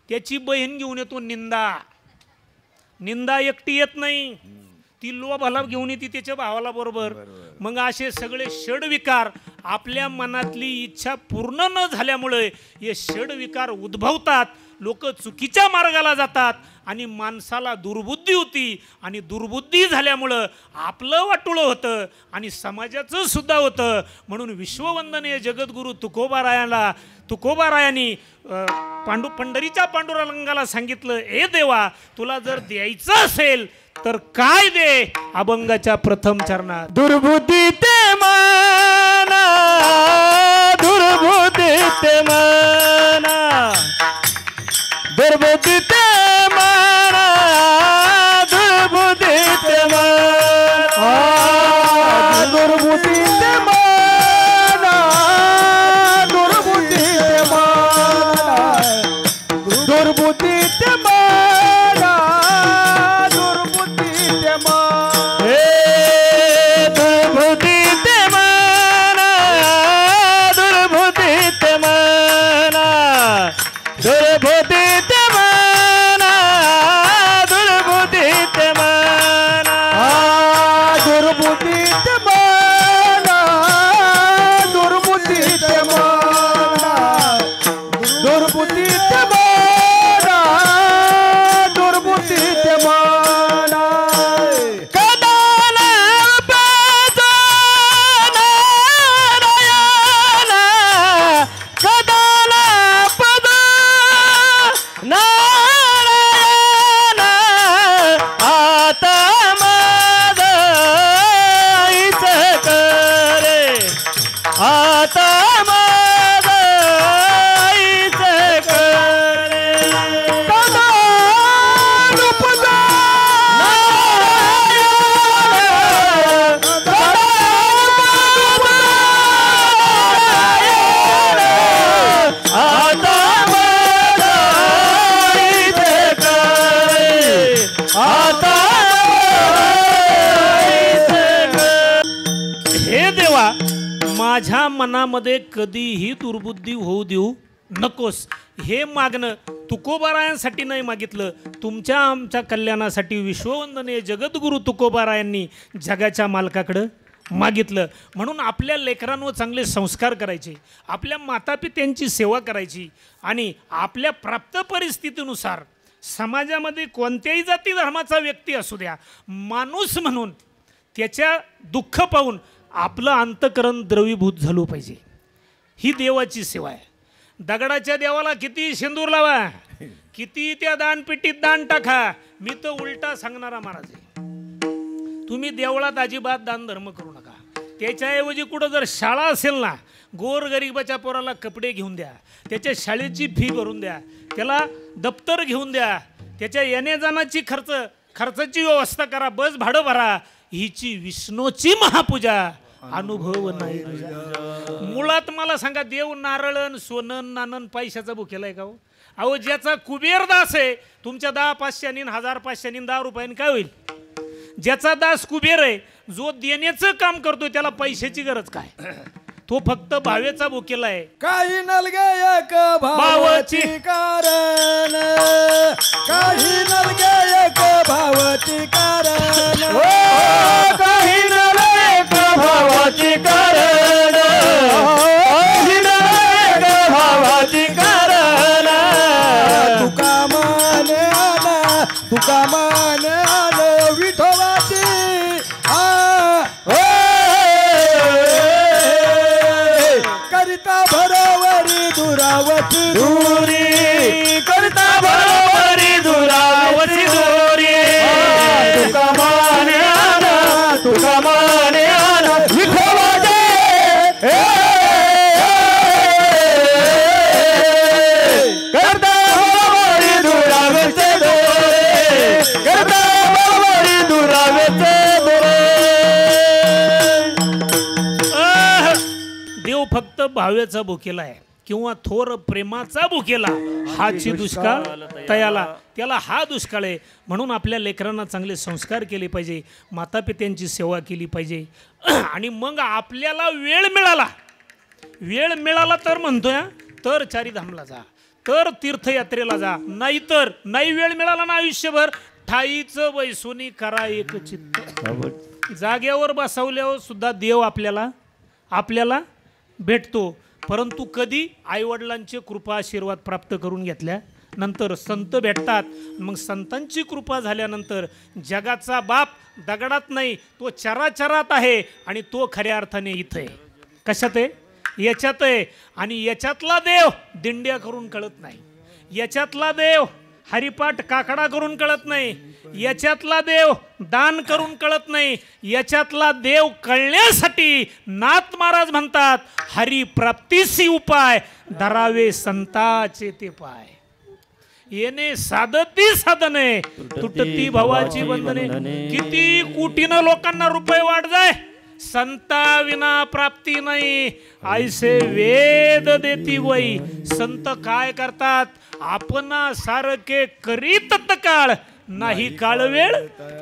त्याची बहीण घेऊन येतो निंदा एकटी येत नाही, ती लोभाला घेऊन येते त्याच्या भावाला बरोबर. मग असे सगळे षडविकार आपल्या मनातली इच्छा पूर्ण न झाल्यामुळे हे षडविकार उद्भवतात. लोक चुकीच्या मार्गाला जातात आणि माणसाला दुर्बुद्धी होती. आणि दुर्बुद्धी झाल्यामुळं आपलं वाटुळं होतं आणि समाजाचं सुद्धा होतं. म्हणून विश्ववंदनीय जगद्गुरू तुकोबारायांनी पंढरीच्या पांडुरंगाला सांगितलं, ए देवा तुला जर द्यायचं असेल तर काय दे. अभंगाच्या प्रथम चरणात दुर्बुद्धी ते मना, दुर्बुद्धी ते मना, दुर्बुद्धी ते मना, दुर्बुद्धी ते मना, दुर्बुद्धी ते मना, दुर्बुद्धी ते मना, दुर्बुद्धी ते मना, दुर्बुद्धी ते मना. हे दुर्बुद्धी ते मना, दुर्बुद्धी ते मना, दुर्बुद्धी ते मना, दुर्बुद्धी ते मना, दुर्बुद्धी ते मना, दुर्बुद्धी ते मना, दुर्बुद्धी ते मना, दुर्बुद्धी ते मना. कदाना पाजा नारायणा, कदाना पदा नारायणा, आता माझं इच्छा माझ्या मनामध्ये कधीही दुर्बुद्धी होऊ देऊ नकोस. हे मागणं तुकोबारायांसाठी नाही मागितलं, तुमच्या आमच्या कल्याणासाठी विश्ववंदनीय जगद्गुरू तुकोबारायांनी जगाच्या मालकाकडं मागितलं. म्हणून आपल्या लेकरांवर चांगले संस्कार करायचे, आपल्या मातापित्यांची सेवा करायची आणि आपल्या प्राप्त परिस्थितीनुसार समाजामध्ये कोणत्याही जाती धर्माचा व्यक्ती असू द्या, माणूस म्हणून त्याच्या दुःख पाहून आपलं अंतःकरण द्रवीभूत झालं पाहिजे. ही देवाची सेवा आहे. दगडाच्या देवाला किती सिंदूर लावा, किती त्या दानपेटीत दान टाका, मी तर उलटा सांगणारा महाराज आहे. तुम्ही देवळात अजिबात दान धर्म करू नका. त्याच्याऐवजी कुठं जर शाळा असेल ना, गोरगरिबाच्या पोराला कपडे घेऊन द्या, त्याच्या शाळेची फी भरून द्या, त्याला दप्तर घेऊन द्या, त्याच्या येण्या जाण्याची खर्चाची व्यवस्था करा, बस भाडं भरा. हिची विष्णूची महापूजा अनुभव नाही. मुळात मला सांगा, देव नारळन सोनन नानन पैशाचा भुकेला आहे का हो? अहो, ज्याचा कुबेर दास आहे, तुमच्या 10-500 1000-500 10 रुपयांनी काय होईल? ज्याचा दास कुबेर आहे, जो देण्याचं काम करतोय, त्याला पैशाची गरज काय? तो फक्त भावेचा भुकेला आहे. काही नलगे एक भावाची कारण, काही नलगे एक भावाची कारण, काही नलगे एक भावाची कारण, काही नलगे एक भावाची कारण. तुका माने आला, तुका माने आलं विठोबाची करिता भरोवरी दुरावती दुरी, करता बरोबरी दुरावती दोरी. तुका माने आला, तुका माने आला विठोबाचे. करता बरोबरी दुरावते दोरे, करता बरोबरी दुरावते दोरे. देव फक्त भावेचा भुकेला आहे किंवा थोर प्रेमाचा भुकेला, हाची दुष्काळ तयाला, त्याला हा दुष्काळ आहे. म्हणून आपल्या लेकरांना चांगले संस्कार केले पाहिजे, मातापित्यांची सेवा केली पाहिजे. आणि मग आपल्याला वेळ मिळाला तर म्हणतोय, तर चारीधामला जा, तर तीर्थयात्रेला जा, नाहीतर नाही वेळ मिळाला ना आयुष्यभर, ठाईचं वैसोनी करा एक चित्त. जागेवर बसवल्यावर सुद्धा देव आपल्याला भेटतो. परंतु कधी आईवडिलांचे कृपा आशीर्वाद प्राप्त करून घेतल्या नंतर संत भेटतात. मग संतांची कृपा झाल्यानंतर जगाचा बाप दगडात नाही, तो चराचरात आहे आणि तो खऱ्या अर्थाने इथं आहे. कशात आहे? याच्यात आहे. आणि याच्यातला देव दिंड्या करून कळत नाही, याच्यातला देव हरिपाठ काकडा करून कळत नाही, याच्यातला देव दान करून कळत नाही. याच्यातला देव कळण्यासाठी नाथ महाराज म्हणतात, हरिप्राप्तीसी उपाय धरावे संताचे ते पाय. येणे साधती साधने, तुटती भवाची बंधने. किती कोटीनं लोकांना रुपये वाढ जाय, संता विना प्राप्ती नाही, ऐसे वेद देती वै. संत काय करतात? आपणा सारखे करीत काळ नाही, काळ वेळ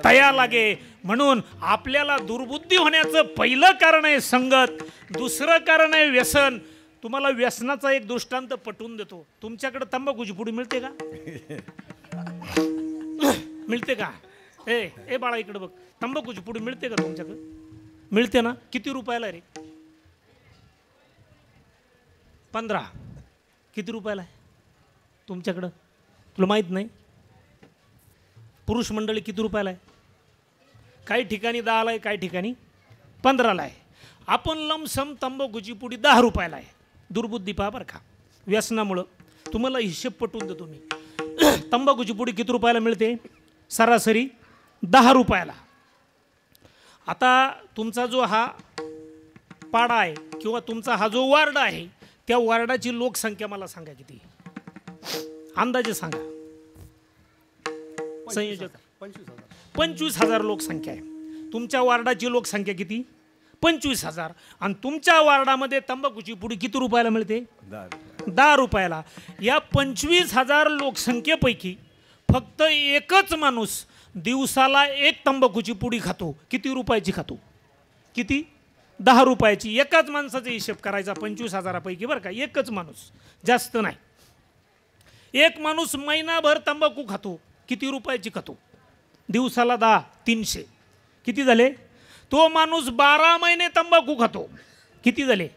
तया लागे. म्हणून आपल्याला दुर्बुद्धी होण्याचं पहिलं कारण आहे संगत, दुसरं कारण आहे व्यसन. तुम्हाला व्यसनाचा एक दृष्टांत पटवून देतो. तुमच्याकडे तंबाखूची पुडी मिळते का? मिळते का? ए बाळा इकडे बघ, तंबाखूची पुडी मिळते का तुमच्याकडे? मिळते ना? किती रुपयाला रे? 15. किती रुपयाला आहे तुमच्याकडं? तुला माहीत नाही? पुरुष मंडळी किती रुपयाला आहे? काही ठिकाणी 10ला आहे, काही ठिकाणी 15ला आहे. आपण लमसम तंबाखूची पुडी 10 रुपयाला आहे. दुर्बुद्धी पहा बरं का, व्यसनामुळं. तुम्हाला हिशेब पटवून देतो मी. तंबाखूची पुडी किती रुपयाला मिळते? सरासरी 10 रुपयाला. आता तुमचा जो हा पाडा आहे किंवा तुमचा हा जो वार्ड आहे, त्या वार्डाची लोकसंख्या मला सांगा किती? अंदाजे सांगा. संयोजक 25,000 लोकसंख्या आहे. तुमच्या वार्डाची लोकसंख्या किती? 25,000. आणि तुमच्या वार्डामध्ये तंबाखूची पुडी किती रुपयाला मिळते? 10 रुपयाला. या 25,000 लोकसंख्येपैकी फक्त एकच माणूस दिवसाला एक तंबाखूची पुडी खातो. किती रुपयाची खातो? किती? 10 रुपयाची एकाच माणसाचा हिशेब करायचा 25,000पैकी बरं का, एकच माणूस, जास्त नाही. एक माणूस महिनाभर तंबाखू खातो, किती रुपयाची खातो? दिवसाला 10, 300, किती झाले? तो माणूस 12 महिने तंबाखू खातो, किती झाले?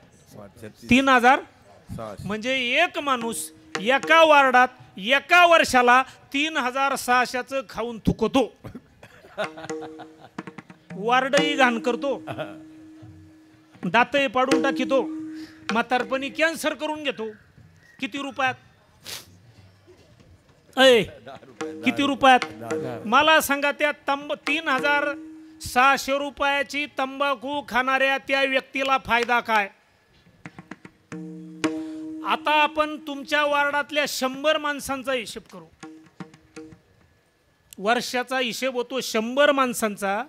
3,000. म्हणजे एक माणूस एका वार्डात एका वर्षाला 3,600चं खाऊन थुकतो. वार्डही घाण करतो, दातही पाडून टाकीतो, म्हातारपणी कॅन्सर करून घेतो. किती रुपयात? किती रुपयात? मला सांगा, त्या 3,600 रुपयाची तंबाखू खाणाऱ्या त्या व्यक्तीला फायदा काय? आता आपण तुमच्या वार्डातल्या 100 माणसांचा हिशेब करू. वर्षाचा हिशेब होतो 100 माणसांचा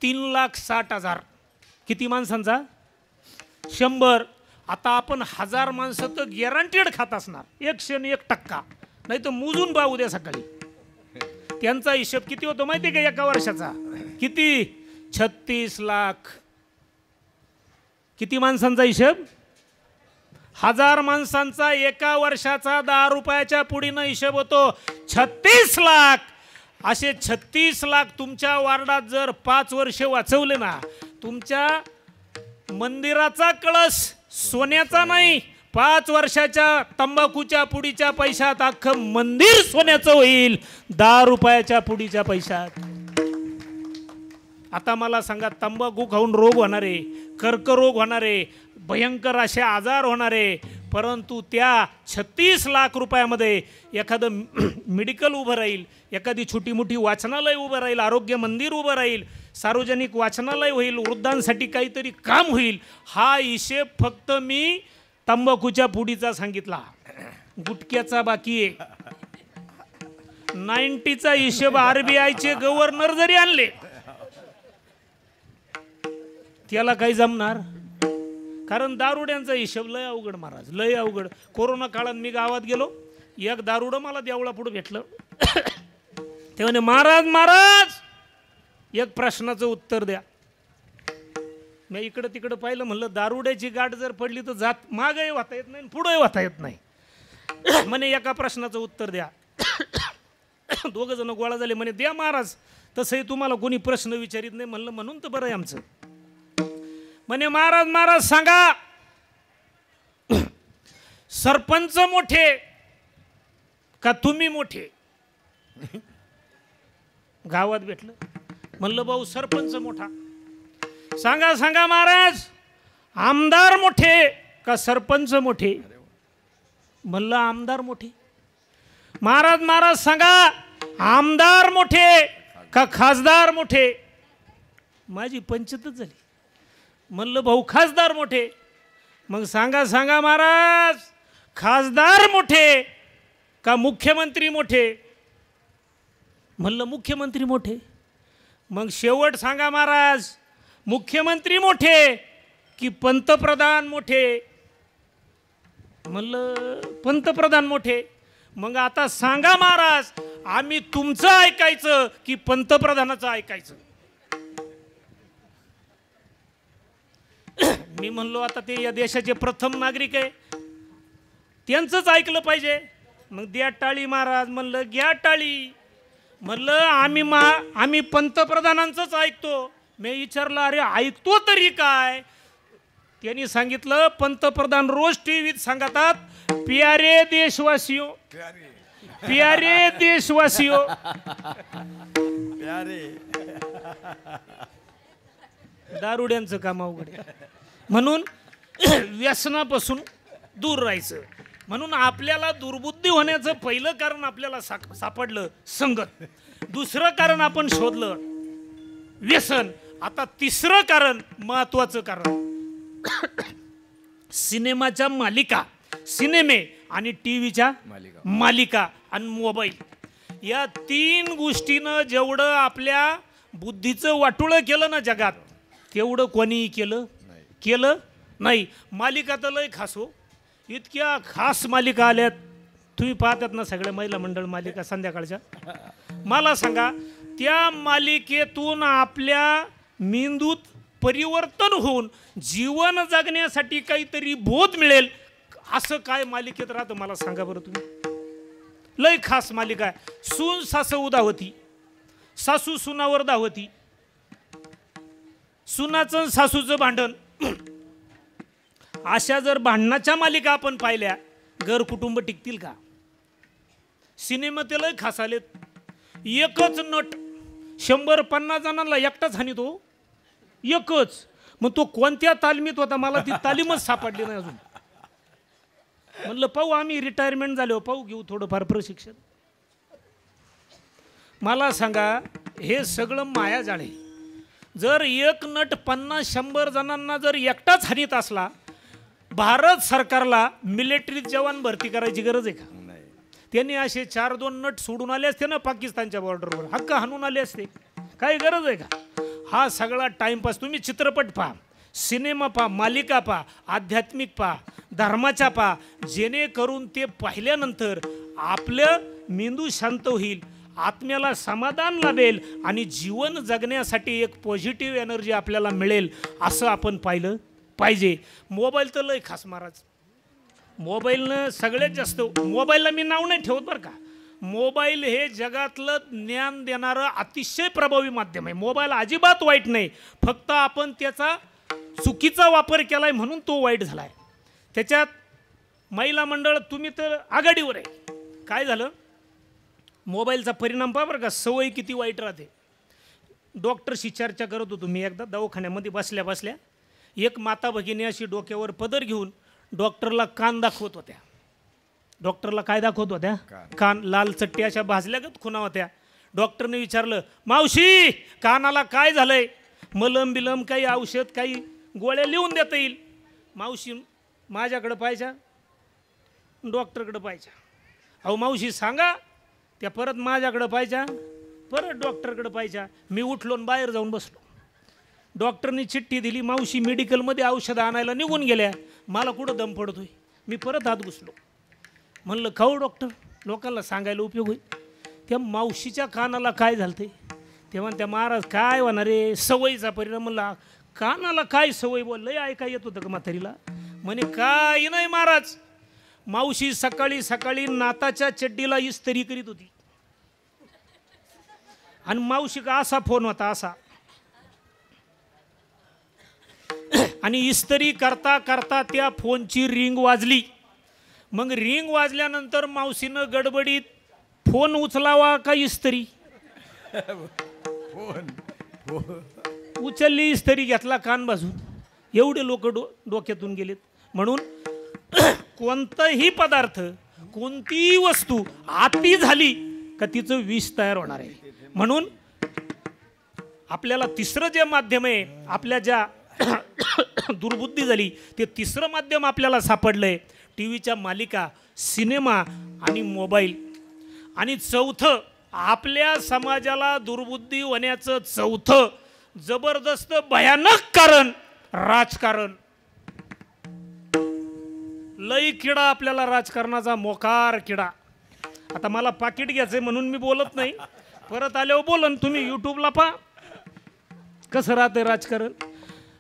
3,60,000. किती माणसांचा? 100. आता आपण 1000 माणसं तर गॅरंटेड खात असणार, 101%. नाही तर मोजून पाहू द्या सकाळी. त्यांचा हिशेब किती होतो माहिती का एका वर्षाचा? किती? 36 लाख. किती माणसांचा हिशेब? 1000 माणसांचा एका वर्षाचा 10 रुपयाच्या पुढीनं हिशेब होतो 36 लाख. असे 36 लाख तुमच्या वार्डात जर 5 वर्षे वाचवले ना, तुमच्या मंदिराचा कळस सोन्याचा नाही, 5 वर्षाच्या तंबाखूच्या पुडीच्या पैशात अख्खं मंदिर सोन्याचं होईल, 10 रुपयाच्या पुडीच्या पैशात. आता मला सांगा, तंबाखू खाऊन रोग होणारे, कर्करोग होणारे, भयंकर असे आजार होणारे, परंतु त्या 36 लाख रुपयामध्ये एखादं मेडिकल उभं राहील, एखादी छोटी मोठी वाचनालय उभं राहील, आरोग्य मंदिर उभं राहील, सार्वजनिक वाचनालय होईल, वृद्धांसाठी काहीतरी काम होईल. हा हिशेब फक्त मी तंबाखूच्या पुडीचा सांगितला, गुटख्याचा बाकी आहे. 90चा हिशेब RBIचे गव्हर्नर जरी आणले त्याला काही जमणार? कारण दारुड्यांचा हिशोब लय अवघड महाराज, लय अवघड. कोरोना काळात मी गावात गेलो, एक दारुडं मला देवळा पुढे भेटलं. ते म्हणे, महाराज एक प्रश्नाचं उत्तर द्या. मी इकडं तिकडं पाहिलं, म्हणलं दारुड्याची गाठ जर पडली तर जात मागही वाहता येत नाही, पुढंही वाहता येत नाही. म्हणे एका प्रश्नाचं उत्तर द्या. 2 जण गोळा झाले. म्हणे, द्या महाराज, तसंही तुम्हाला कोणी प्रश्न विचारित नाही. म्हणलं, म्हणून तर बरं आहे आमचं. म्हणे, महाराज सांगा, सरपंच मोठे का तुम्ही मोठे? गावात भेटलं. म्हणलं, भाऊ सरपंच मोठा. सांगा महाराज, आमदार मोठे का सरपंच मोठे? म्हणलं, आमदार मोठे. महाराज सांगा, आमदार मोठे का खासदार मोठे? माझी पंचायतच झाली. म्हणलं, भाऊ खासदार मोठे. मग सांगा महाराज, खासदार मोठे का मुख्यमंत्री मोठे? म्हणलं, मुख्यमंत्री मोठे. मग शेवट सांगा महाराज, मुख्यमंत्री मोठे की पंतप्रधान मोठे? म्हणलं, पंतप्रधान मोठे. मग आता सांगा महाराज, आम्ही तुमचं ऐकायचं की पंतप्रधानाचं ऐकायचं? मी म्हणलो, आता ते या देशाचे प्रथम नागरिक आहे, त्यांचंच ऐकलं पाहिजे. मग द्या टाळी महाराज. म्हणलं, घ्या टाळी. म्हणलं, आम्ही पंतप्रधानांचंच ऐकतो. मी विचारलं, अरे ऐकतो तरी काय? त्यांनी सांगितलं, पंतप्रधान रोज टीव्हीत सांगतात, प्यारे देशवासियो, प्यारे देशवासियो. दारुड्यांचं काम अवघड आहे. म्हणून व्यसनापासून दूर राहायचं. म्हणून आपल्याला दुर्बुद्धी होण्याचं पहिलं कारण आपल्याला सापडलं संगत. दुसरं कारण आपण शोधलं व्यसन. आता तिसरं कारण, महत्वाचं कारण, सिनेमाच्या मालिका, सिनेमे आणि टीव्हीच्या मालिका आणि मोबाईल. या 3 गोष्टीनं जेवढं आपल्या बुद्धीचं वाटोळं केलं ना जगात, तेवढं कोणीही केलं नाही. मालिका तर लय खास हो, इतक्या खास मालिका आल्यात. तुम्ही पाहतात ना सगळ्या महिला मंडळ मालिका संध्याकाळच्या. मला सांगा, त्या मालिकेतून आपल्या मेंदूत परिवर्तन होऊन जीवन जगण्यासाठी काहीतरी बोध मिळेल असं काय मालिकेत राहतं मला सांगा बरं तुम्ही. लय खास मालिका आहे. सून सासू धावती, सासू सुनावर धावती, सुनाचं सासूचं भांडण. अशा जर भांडणाच्या मालिका आपण पाहिल्या घर कुटुंब टिकतील का? सिनेमात लय खास आलेत. एकच नट 150 जणांना एकटाच हानीतो, एकच. मग तो कोणत्या तालमीत होता मला ती तालीमच सापडली नाही अजून. म्हणलं पाहू आम्ही रिटायरमेंट झालो, पाहू घेऊ थोडंफार प्रशिक्षण. मला सांगा हे सगळं मायाजाळ आहे. जर एक नट 50-100 जणांना जर एकटाच हानीत असला, भारत सरकारला मिलिटरीत जवान भरती करायची गरज आहे का? त्यांनी असे 4-2 नट सोडून आले असते ना पाकिस्तानच्या बॉर्डरवर, हक्क हाणून आले असते. काही गरज आहे का? हा सगळा टाइमपास. तुम्ही चित्रपट पहा, सिनेमा पहा, मालिका पहा, आध्यात्मिक पहा, धर्माच्या पहा, जेणेकरून ते पाहिल्यानंतर आपलं मेंदू शांत होईल, आत्म्याला समाधान लाभेल आणि जीवन जगण्यासाठी एक पॉझिटिव्ह एनर्जी आपल्याला मिळेल असं आपण पाहिलं पाहिजे. मोबाईल तर लय खास महाराज. मोबाईलनं सगळ्यात जास्त, मोबाईलला मी नाव नाही ठेवत बरं का, मोबाईल हे जगातलं ज्ञान देणारं अतिशय प्रभावी माध्यम आहे. मोबाईल अजिबात वाईट नाही, फक्त आपण त्याचा चुकीचा वापर केला आहे म्हणून तो वाईट झाला आहे. त्याच्यात महिला मंडळ तुम्ही तर आघाडीवर आहे. काय झालं, मोबाईलचा परिणाम पहा बरं का, सवय किती वाईट राहते. डॉक्टरशी चर्चा करत होतो मी एकदा दवाखान्यामध्ये बसल्या बसल्या. एक माता भगिनी अशी डोक्यावर पदर घेऊन डॉक्टरला कान दाखवत होत्या. डॉक्टरला काय दाखवत होत्या? कान. लाल चट्टी अशा भाजल्यागत खुणा होत्या. डॉक्टरने विचारलं, मावशी कानाला काय झालंय? मलम बिलम काही औषध काही गोळ्या लिहून देता येईल? मावशी माझ्याकडं पाहिजे, डॉक्टरकडं पाहिजे. अहो मावशी सांगा. त्या परत माझ्याकडं पाहिजे, परत डॉक्टरकडं पाहिजे. मी उठलो आणि बाहेर जाऊन बसलो. डॉक्टरनी चिठ्ठी दिली, मावशी मेडिकलमध्ये औषधं आणायला निघून गेल्या. मला कुठं दम पडतोय, मी परत आत घुसलो. म्हणलं खाऊ डॉक्टर, लोकांना सांगायला उपयोग होईल. त्या मावशीच्या कानाला काय झालं ते? तेव्हा त्या महाराज काय होणार रे, सवयीचा परिणाम. म्हणला कानाला काय सवय? बोललं ऐका येत होतं का म्हातारीला? म्हणे काय नाही महाराज, मावशी सकाळी सकाळी नाताच्या चड्डीला इस्त्री करीत होती आणि मावशी का असा फोन होता असा, आणि इस्त्री करता करता त्या फोनची रिंग वाजली. मग रिंग वाजल्यानंतर मावशीनं गडबडीत फोन उचलावा का इस्त्री? उचलली, इस्त्री घेतला, कान बाजून. एवढे लोक डोक्यातून गेलेत. म्हणून कोणताही पदार्थ, कोणतीही वस्तू आती झाली का तिचं विष तयार होणार आहे. म्हणून आपल्याला तिसरं जे माध्यम आहे, आपल्या ज्या दुर्बुद्धी झाली ते तिसरं माध्यम आपल्याला सापडलंय, टी व्हीच्या मालिका, सिनेमा आणि मोबाईल. आणि चौथं, आपल्या समाजाला दुर्बुद्धी होण्याचं चौथं जबरदस्त भयानक कारण राजकारण. लई किडा आपल्याला राजकारणाचा, मोकार किडा. आता मला पाकिट घ्यायचंय म्हणून मी बोलत नाही, परत आल्यावर बोलन. तुम्ही यूट्यूबला पहा कसं राहतंय राजकारण.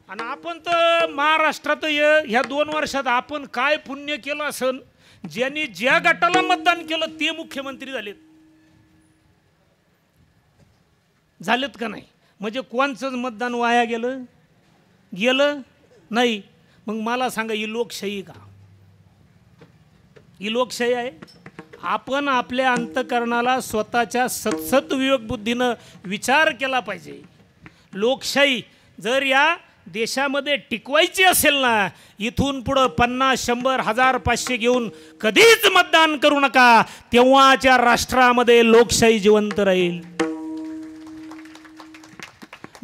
आणि आपण तर महाराष्ट्रात ह्या 2 वर्षात आपण काय पुण्य केलं असन, ज्यांनी ज्या गटाला मतदान केलं ते मुख्यमंत्री झालेत का नाही? म्हणजे कोणचंच मतदान वाया गेलं नाही. मग मला सांगा, ही लोकशाही का? ही लोकशाही आहे? आपण आपल्या अंतःकरणाला स्वतःच्या सतसत विवेकबुद्धीनं विचार केला पाहिजे. लोकशाही जर या देशामध्ये टिकवायची असेल ना, इथून पुढं 50, 100, 1000, 500 घेऊन कधीच मतदान करू नका. तेव्हाच्या राष्ट्रामध्ये लोकशाही जिवंत राहील.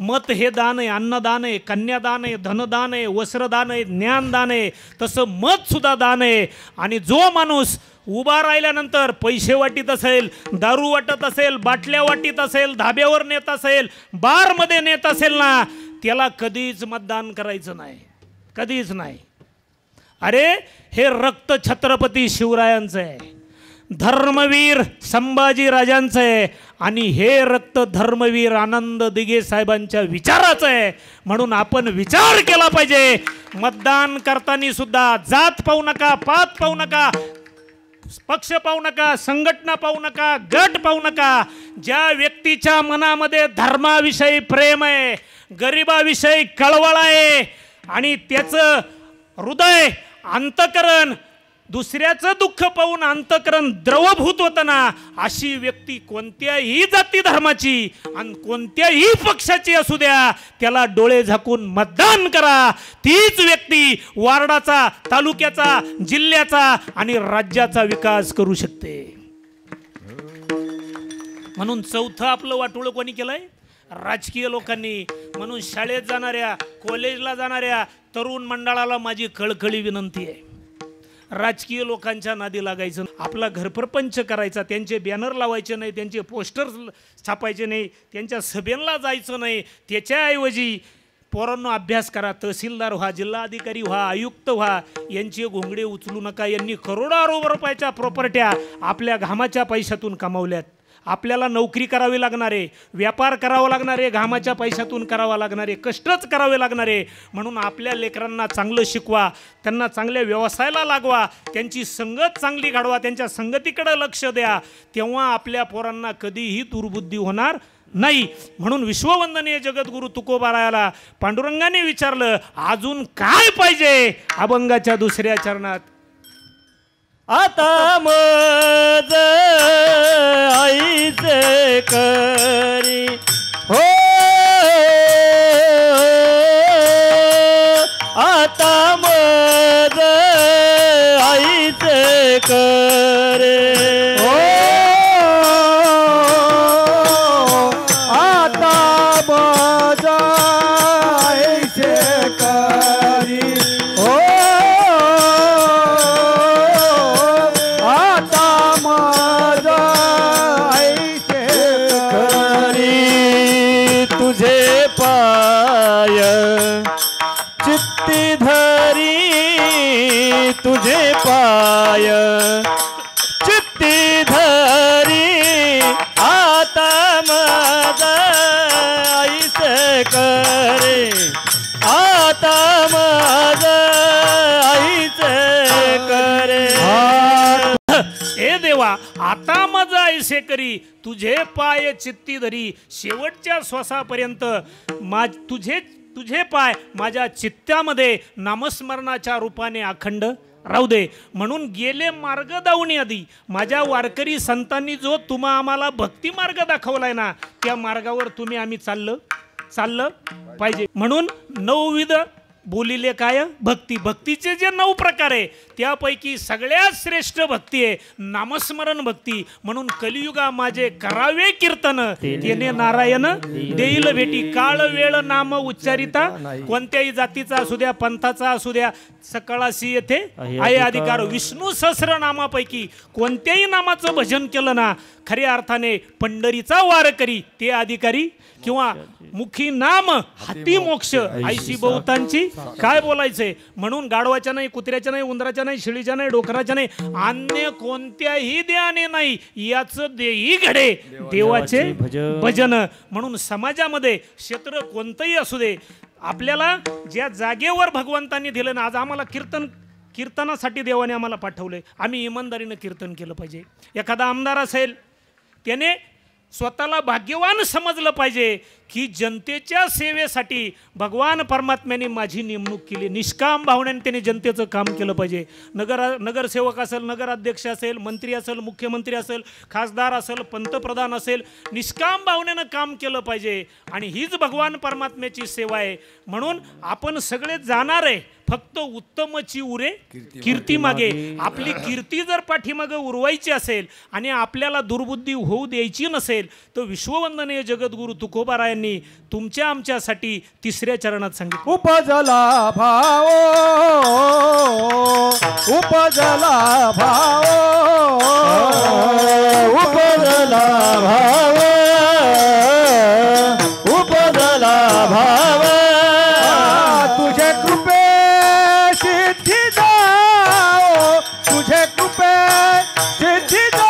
मत हे दान आहे, अन्नदान आहे, कन्यादान आहे, धनदान आहे, वस्त्रदान आहे, ज्ञानदान आहे. तसं मत सुद्धा दान आहे. आणि जो माणूस उभा राहिल्यानंतर पैसे वाटीत असेल, दारू वाटत असेल, बाटल्या वाटीत असेल, धाब्यावर नेत असेल, बारमध्ये नेत असेल ना, त्याला कधीच मतदान करायचं नाही, कधीच नाही. अरे हे रक्त छत्रपती शिवरायांचं आहे. धर्मवीर संभाजी राजांचं आहे आणि हे रक्त धर्मवीर आनंद दिघे साहेबांच्या विचाराचं आहे. म्हणून आपण विचार केला पाहिजे. मतदान करताना सुद्धा जात पाहू नका, पात पाहू नका, पक्ष पाहू नका, संघटना पाहू नका, गट पाहू नका. ज्या व्यक्तीच्या मनामध्ये धर्माविषयी प्रेम आहे, गरिबाविषयी कळवळ आहे आणि त्याचं हृदय अंतकरण दुसऱ्याचं दुःख पाहून अंतकरण द्रवभूत होतं ना, अशी व्यक्ती कोणत्याही जाती धर्माची आणि कोणत्याही पक्षाची असू द्या, त्याला डोळे झाकून मतदान करा. तीच व्यक्ती वार्डाचा, तालुक्याचा, जिल्ह्याचा आणि राज्याचा विकास करू शकते. म्हणून चौथं आपलं वाटोळं कोणी केलंय? राजकीय लोकांनी. म्हणून शाळेत जाणाऱ्या, कॉलेजला जाणाऱ्या तरुण मंडळाला माझी कळकळी विनंती आहे, राजकीय लोकांच्या नादी लागायचं. आपला घरप्रपंच करायचा, त्यांचे बॅनर लावायचे नाही, त्यांचे पोस्टर छापायचे नाही, त्यांच्या सभेला जायचं नाही. त्याच्याऐवजी पोरांनो अभ्यास करा, तहसीलदार व्हा, जिल्हाधिकारी व्हा, आयुक्त व्हा. यांचे घोंगडे उचलू नका. यांनी करोडो रुपयाच्या प्रॉपर्ट्या आपल्या घामाच्या पैशातून कमावल्यात. आपल्याला नोकरी करावी लागणारे, व्यापार करावा लागणारे, घामाच्या पैशातून करावा लागणारे, कष्टच करावे लागणारे. म्हणून आपल्या लेकरांना चांगलं शिकवा, त्यांना चांगल्या व्यवसायाला लागवा, त्यांची संगत चांगली घडवा, त्यांच्या संगतीकडे लक्ष द्या. तेव्हा आपल्या पोरांना कधीही दुर्बुद्धी होणार नाही. म्हणून विश्ववंदनीय जगद्गुरु तुकोबारायाला पांडुरंगाने विचारलं, अजून काय पाहिजे? अभंगाच्या दुसऱ्या चरणात, आता मज आईचे करी हो, आता मज आईचे करे हो, आता माझा ऐसे करी हो, आता माझा ऐसे करी तुझे पाय चित्ती धरी, तुझे पाय चित्ती धरी, आता माझा आईचे करे, आता माझा आईचे करे. हे देवा, आता माझा ऐसे करी, तुझे पाय चित्ती धरी. शेवटच्या श्वासापर्यंत तुझे पाय माझ्या चित्त्यामध्ये नामस्मरणाच्या रूपाने अखंड राहू दे. म्हणून गेले मार्ग दावणी आधी माझ्या वारकरी संतांनी जो तुम्हा आम्हाला भक्ती मार्ग दाखवलाय ना, त्या मार्गावर तुम्ही आम्ही चाललं पाहिजे. म्हणून नवविध बोलिले काय? भक्ती. भक्तीचे जे 9 प्रकार आहे त्यापैकी सगळ्यात श्रेष्ठ भक्ती आहे नामस्मरण भक्ती. म्हणून कलियुगा माझे करावे कीर्तन, तेने नारायण देईल भेटी. काळ वेळ नाम उच्चारिता, कोणत्याही जातीचा असू द्या, पंथाचा असू द्या, सकळाशी येथे आहे अधिकार. विष्णू सहस्रनामापैकी कोणत्याही नामाचं भजन केलं ना, खऱ्या अर्थाने पंढरीचा वार करी ते अधिकारी. किंवा मुखी नाम हाती मोक्ष, ऐशी बहुतांची काय बोलायचंय. म्हणून गाढवाच्या नाही, कुत्र्याच्या नाही, उंदराच्या नाही, शिळीच्या नाही, डोकराच्या नाही, अन्य कोणत्याही देवाने नाही, याचं देही घडे देवाचे भजन. म्हणून समाजामध्ये क्षेत्र कोणतंही असू दे, आपल्याला ज्या जागेवर भगवंतांनी दिलं ना, आज आम्हाला कीर्तनासाठी देवाने आम्हाला पाठवलंय, आम्ही इमानदारीनं कीर्तन केलं पाहिजे. एखादा आमदार असेल, त्याने स्वतःला भाग्यवान समजलं पाहिजे की जनतेच्या सेवेसाठी भगवान परमात्म्याने माझी नेमणूक केली. निष्काम भावनेने त्याने जनतेचं काम केलं पाहिजे. नगरसेवक असेल, नगराध्यक्ष असेल, मंत्री असेल, मुख्यमंत्री असेल, खासदार असेल, पंतप्रधान असेल, निष्काम भावनेनं काम केलं पाहिजे. आणि हीच भगवान परमात्म्याची सेवा आहे. म्हणून आपण सगळे जाणार आहे, फक्त उत्तमची उरे कीर्ती मागे. आपली कीर्ती जर पाठीमागे उरवायची असेल आणि आपल्याला दुर्बुद्धी होऊ द्यायची नसेल, तर विश्ववंदनीय जगद्गुरु तुकोबारायांनी तुमच्या आमच्यासाठी 3ऱ्या चरणात सांगितलं, उपजला भाव, उपजला भाव, उपजला भाव, उपजला भाव, तुझे कृपे सिद्धी जाओ, तुझे कृपे सिद्धी जाओ.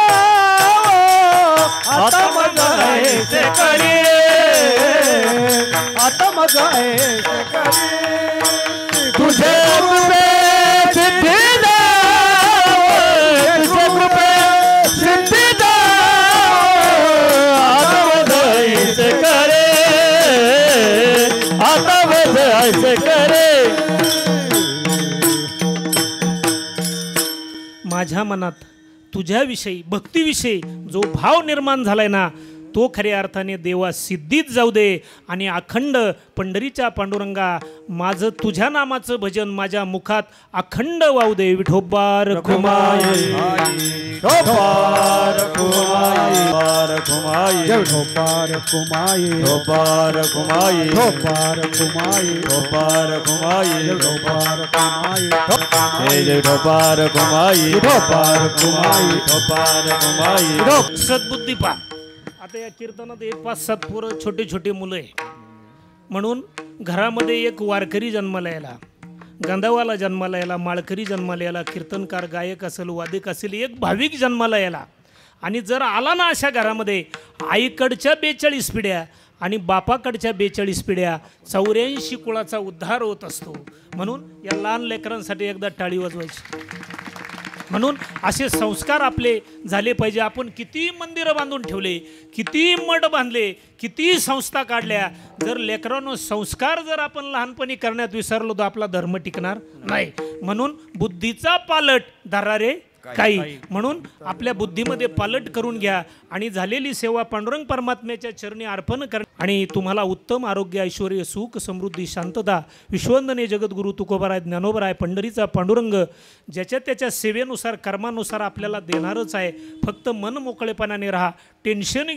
आता बस ऐसे करे. माझ्या मनात तुझ्याविषयी भक्तीविषयी जो भाव निर्माण झालाय ना तो खऱ्या अर्थाने देवा सिद्धीत जाऊ दे आणि अखंड पंढरीच्या पांडुरंगा माझं तुझ्या नामाचं भजन माझ्या मुखात अखंड वाहू दे. विठोबा रखुमाई विठोबा रखुमाई रखुमाई विठोबा रखुमाई विठोबा रखुमाई विठोबा रखुमाई विठोबा रखुमाई विठोबा रखुमाई हे विठोबा रखुमाई विठोबा रखुमाई विठोबा रखुमाई. सद्बुद्धी पा. आता या कीर्तनात एक 5-7 पोरं छोटे छोटे मुलं आहे म्हणून घरामध्ये एक वारकरी जन्माला यायला, गांधावाला जन्माला यायला, माळकरी जन्माला यायला, कीर्तनकार गायक असेल वादक असेल, एक भाविक जन्माला यायला. आणि जर आला ना अशा घरामध्ये आईकडच्या 42 पिढ्या आणि बापाकडच्या 42 पिढ्या 84 कुळाचा उद्धार होत असतो. म्हणून या लहान लेकरांसाठी एकदा टाळी वाजवायची. म्हणून असे संस्कार आपले झाले पाहिजे. आपण किती मंदिरं बांधून ठेवले, किती मठ बांधले, किती संस्था काढल्या, जर लेकरांनो संस्कार जर आपण लहानपणी करण्यात विसरलो तर आपला धर्म टिकणार नाही. म्हणून बुद्धीचा पालट धरारे काही. म्हणून आपल्या बुद्धीमध्ये पालट करून घ्या आणि झालेली सेवा पांडुरंग परमात्म्याच्या चरणी अर्पण करा. आणि तुम्हाला उत्तम आरोग्य, ऐश्वर्य, सुख, समृद्धी, शांतता, विश्ववंदनीय जगद्गुरु तुकोबाराय, ज्ञानोबाराय, पंढरीचा पांडुरंग ज्याच्या त्याच्या सेवेनुसार कर्मानुसार आपल्याला देणारच आहे. फक्त मन मोकळेपणाने राहा, टेन्शन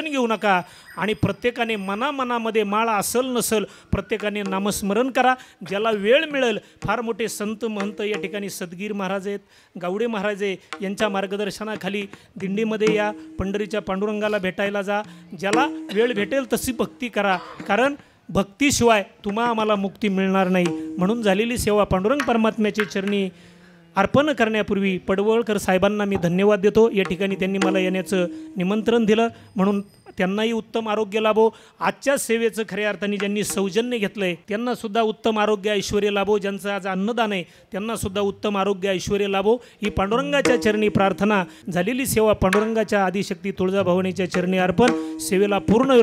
घेऊ नका आणि प्रत्येकाने मनामध्ये माळा असल नसल प्रत्येकाने नामस्मरण करा. ज्याला वेळ मिळेल, फार मोठे संत महंत या ठिकाणी सदगीर महाराज आहेत, गावडे महाराज आहे, यांच्या मार्गदर्शनाखाली दिंडीमध्ये या, पंढरीच्या पांडुरंगाला भेटायला जा. ज्याला वेळ भेटेल तशी भक्ती करा, कारण भक्तीशिवाय तुम्हा आम्हाला मुक्ती मिळणार नाही. म्हणून झालेली सेवा पांडुरंग परमात्म्याच्या चरणी अर्पण करण्यापूर्वी पडवळकर साहेबांना मी धन्यवाद देतो. या ठिकाणी त्यांनी मला येण्याचं निमंत्रण दिलं, म्हणून त्यांनाही उत्तम आरोग्य लाभो. आजच्या सेवेचं खऱ्या अर्थाने ज्यांनी सौजन्य घेतलं आहे त्यांनासुद्धा उत्तम आरोग्य ऐश्वर्य लाभो. ज्यांचं आज अन्नदान आहे त्यांनासुद्धा उत्तम आरोग्य ऐश्वर्य लाभो ही पांडुरंगाच्या चरणी प्रार्थना. झालेली सेवा पांडुरंगाच्या आदिशक्ती तुळजाभवानीच्या चरणी अर्पण. सेवेला पूर्ण